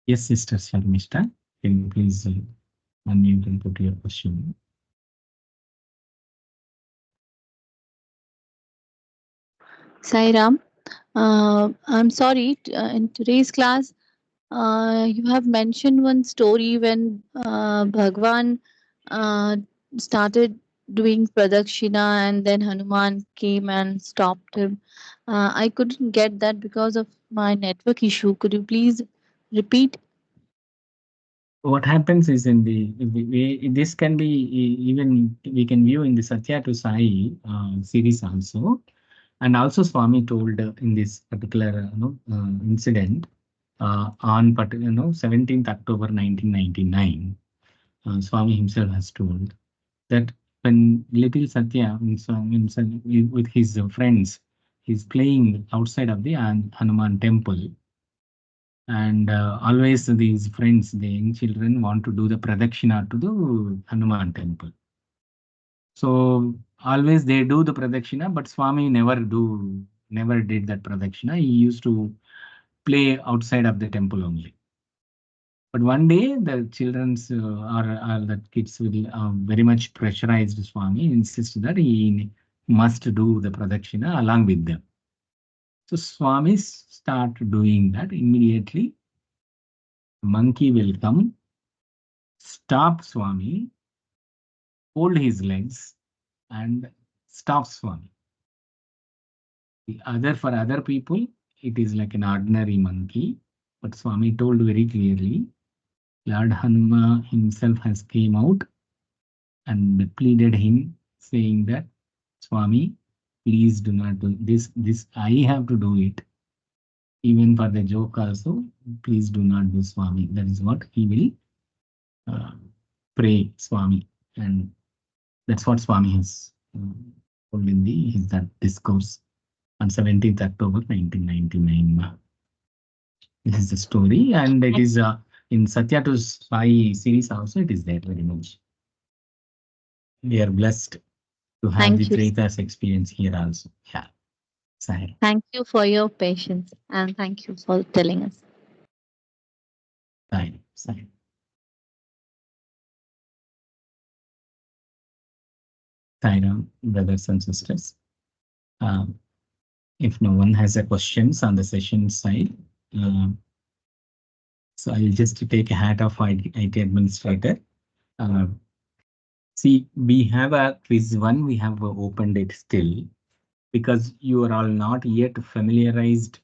Yes, Sister Sharmishta, can you please unmute and put your question? Sairam, I'm sorry, in today's class, you have mentioned one story when Bhagwan started doing Pradakshina and then Hanuman came and stopped him. I couldn't get that because of my network issue. Could you please repeat? What happens is in this can be even we can view in the Satya to Sai series also, and also Swami told in this particular incident on 17th October 1999. Swami himself has told that when little Satya with his friends, he's playing outside of the Hanuman temple. And always these friends, the young children, want to do the pradakshina to the Hanuman temple. So always they do the pradakshina, but Swami never did that pradakshina. He used to play outside of the temple only. But one day the children's or the kids will very much pressurized Swami, insist that he must do the pradakshina along with them. So Swami start doing that immediately. Monkey will come, stop Swami, hold his legs, and stop Swami. For other people, it is like an ordinary monkey, but Swami told very clearly, Lord Hanuman himself has came out and pleaded him, saying that, Swami, please do not do this. This I have to do it. Even for the joke also, please do not do, Swami. That is what he will pray, Swami. And that's what Swami has told in that discourse on 17th October 1999. This is the story, and it is in Satya to Sai series also, it is there very much. We are blessed to have the Trita's experience here also. Yeah. Sai. Thank you for your patience and thank you for telling us. Sai. Sairam, brothers and sisters. If no one has a questions on the session side, so I'll just take a hat of IT administrator. See, we have a quiz one, we have opened it still because you are all not yet familiarized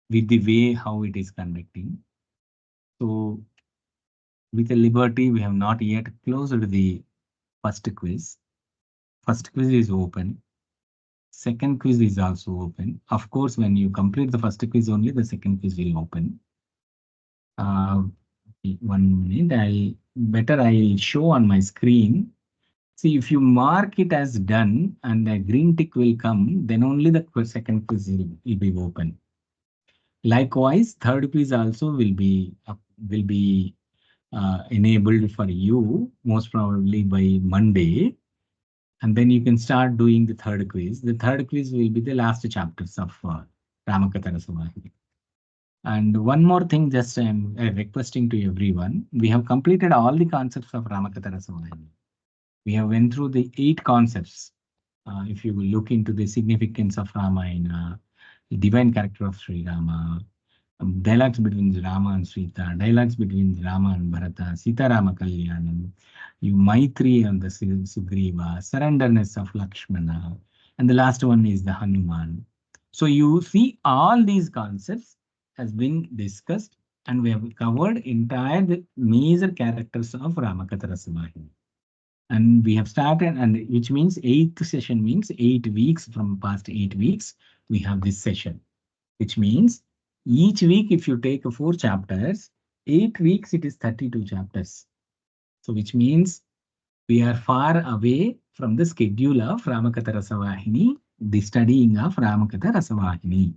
with the way how it is conducting. So with a liberty, we have not yet closed the first quiz. First quiz is open. Second quiz is also open. Of course, when you complete the first quiz only, the second quiz will open. 1 minute, I'll show on my screen. See, if you mark it as done and a green tick will come, then only the second quiz will be open. Likewise, third quiz also will be enabled for you, most probably by Monday. And then you can start doing the third quiz. The third quiz will be the last chapters of Ramakatha Rasavahini. And one more thing, just I'm requesting to everyone, we have completed all the concepts of Ramakatha Rasavahini. We have went through the 8 concepts. If you will look into the significance of Ramayana, the divine character of Sri Rama, dialogues between Rama and Sita, dialogues between Rama and Bharata, Sita Rama Kalyanam, you Maitri and the Sugriva, surrenderness of Lakshmana, and the last one is the Hanuman. So you see all these concepts has been discussed and we have covered entire the major characters of Ramakatha Rasavahini. And we have started, and which means 8th session means 8 weeks. From past 8 weeks, we have this session, which means each week, if you take 4 chapters, 8 weeks, it is 32 chapters. So which means we are far away from the schedule of Ramakatha Rasavahini, the studying of Ramakatha Rasavahini.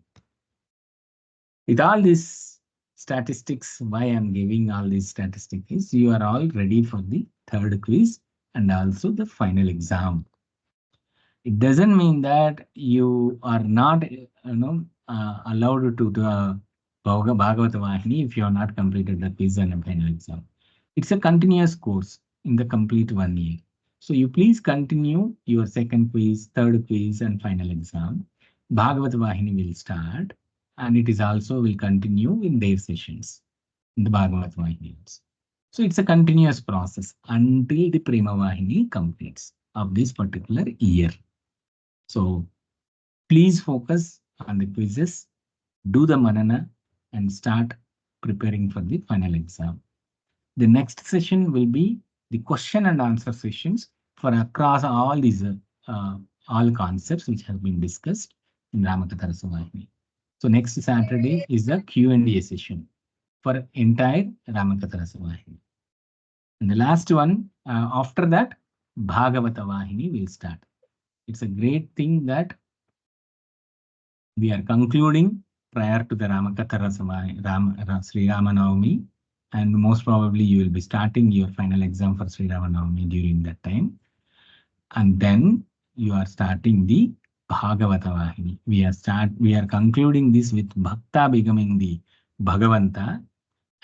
With all these statistics, why I'm giving all these statistics is you are all ready for the third quiz and also the final exam. It doesn't mean that you are not, allowed to do a Bhagavata Vahini if you have not completed the quiz and a final exam. It's a continuous course in the complete 1 year. So you please continue your second quiz, third quiz, and final exam. Bhagavata Vahini will start, and it is also will continue in their sessions in the Bhagavata Vahini. So it's a continuous process until the Prema Vahini completes of this particular year. So please focus on the quizzes, do the manana, and start preparing for the final exam. The next session will be the question and answer sessions for across all these all concepts which have been discussed in Ramakatha Rasavahini. So next Saturday is the Q&A session for entire Ramakatha Rasavahini. And the last one, after that, Bhagavata Vahini will start. It's a great thing that we are concluding prior to the Ramakatha Rasavahini, Sri Ramanavami, and most probably you will be starting your final exam for Sri Ramanavami during that time. And then you are starting the Bhagavata Vahini. We are concluding this with Bhakta becoming the Bhagavanta,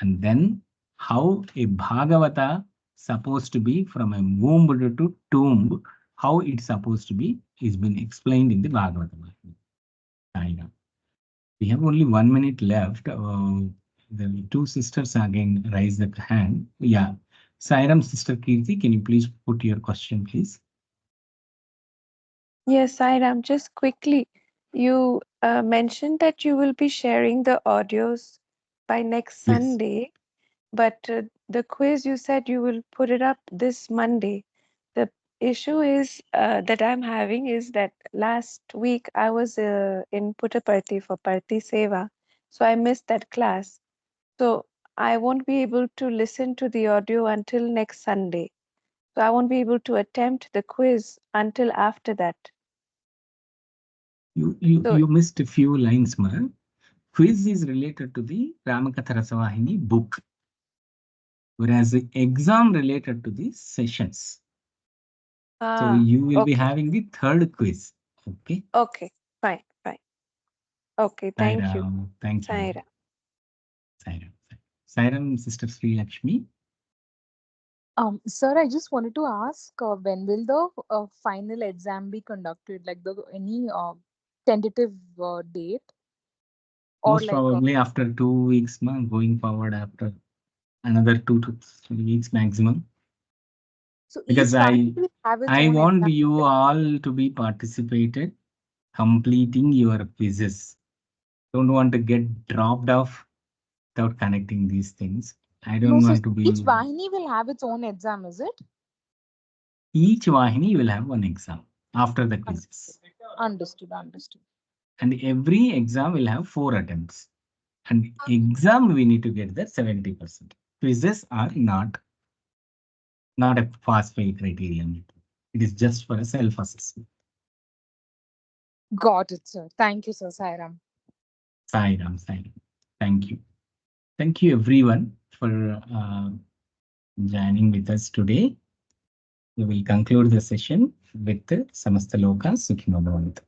and then how a Bhagavata supposed to be from a womb to tomb, how it's supposed to be is been explained in the Bhagavata Vahini. We have only 1 minute left. The 2 sisters again raise the hand. Yeah. Sairam, Sister Kirti, can you please put your question, please? Yes, Sairam, just quickly, you mentioned that you will be sharing the audios by next Yes. Sunday, but the quiz you said you will put it up this Monday. The issue is that I'm having is that last week I was in Puttaparthi for Parthi Seva, so I missed that class. So I won't be able to listen to the audio until next Sunday. So I won't be able to attempt the quiz until after that. So You missed a few lines, ma. Quiz is related to the Ramakatha Rasavahini book, whereas the exam related to the sessions. So you will be okay. having the third quiz. Okay. Okay, fine. Okay, thank you. Sairam, thank you. Sairam. Sairam, Sister Sri Lakshmi. Sir, I just wanted to ask when will the final exam be conducted? Like any tentative date or Most like probably after 2 weeks, ma, going forward after another 2 to 3 weeks maximum. So Because each Vahini will have its I own want exam. you all to be participated, completing your quizzes. Don't want to get dropped off without connecting these things. I No, don't so want to each be. Vahini will have its own exam, is it? Each Vahini will have one exam after the quizzes. Understood, understood. And every exam will have 4 attempts. And exam we need to get the 70%. Quizzes are not a pass fail criterion. It is just for a self-assessment. Got it, sir. Thank you, sir. Sairam. Sairam. Thank you. Thank you everyone for joining with us today. We will conclude the session with Samastaloka Sukhino Bhavantu.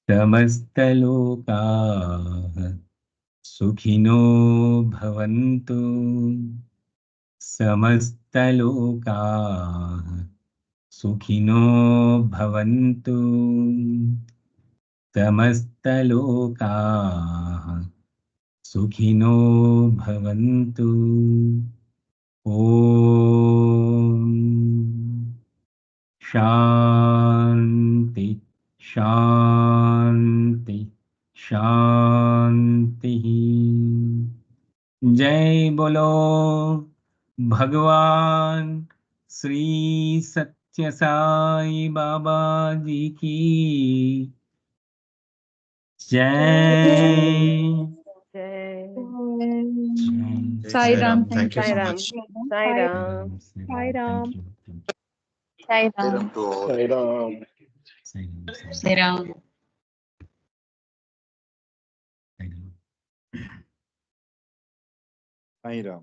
Samastaloka Sukhino Bhavantu. Samastaloka Sukhino Bhavantu. Samastaloka Sukhino Bhavantu. Om Shanti Shanti Shanti. जय बोलो भगवान श्री सत्य साई बाबा जी की जय। Sai Ram, thank Thank you you. so Sai Ram. much. Sai Ram. Sai Ram. Thank you. Sai Ram. To all. Sai Ram. Sai Ram.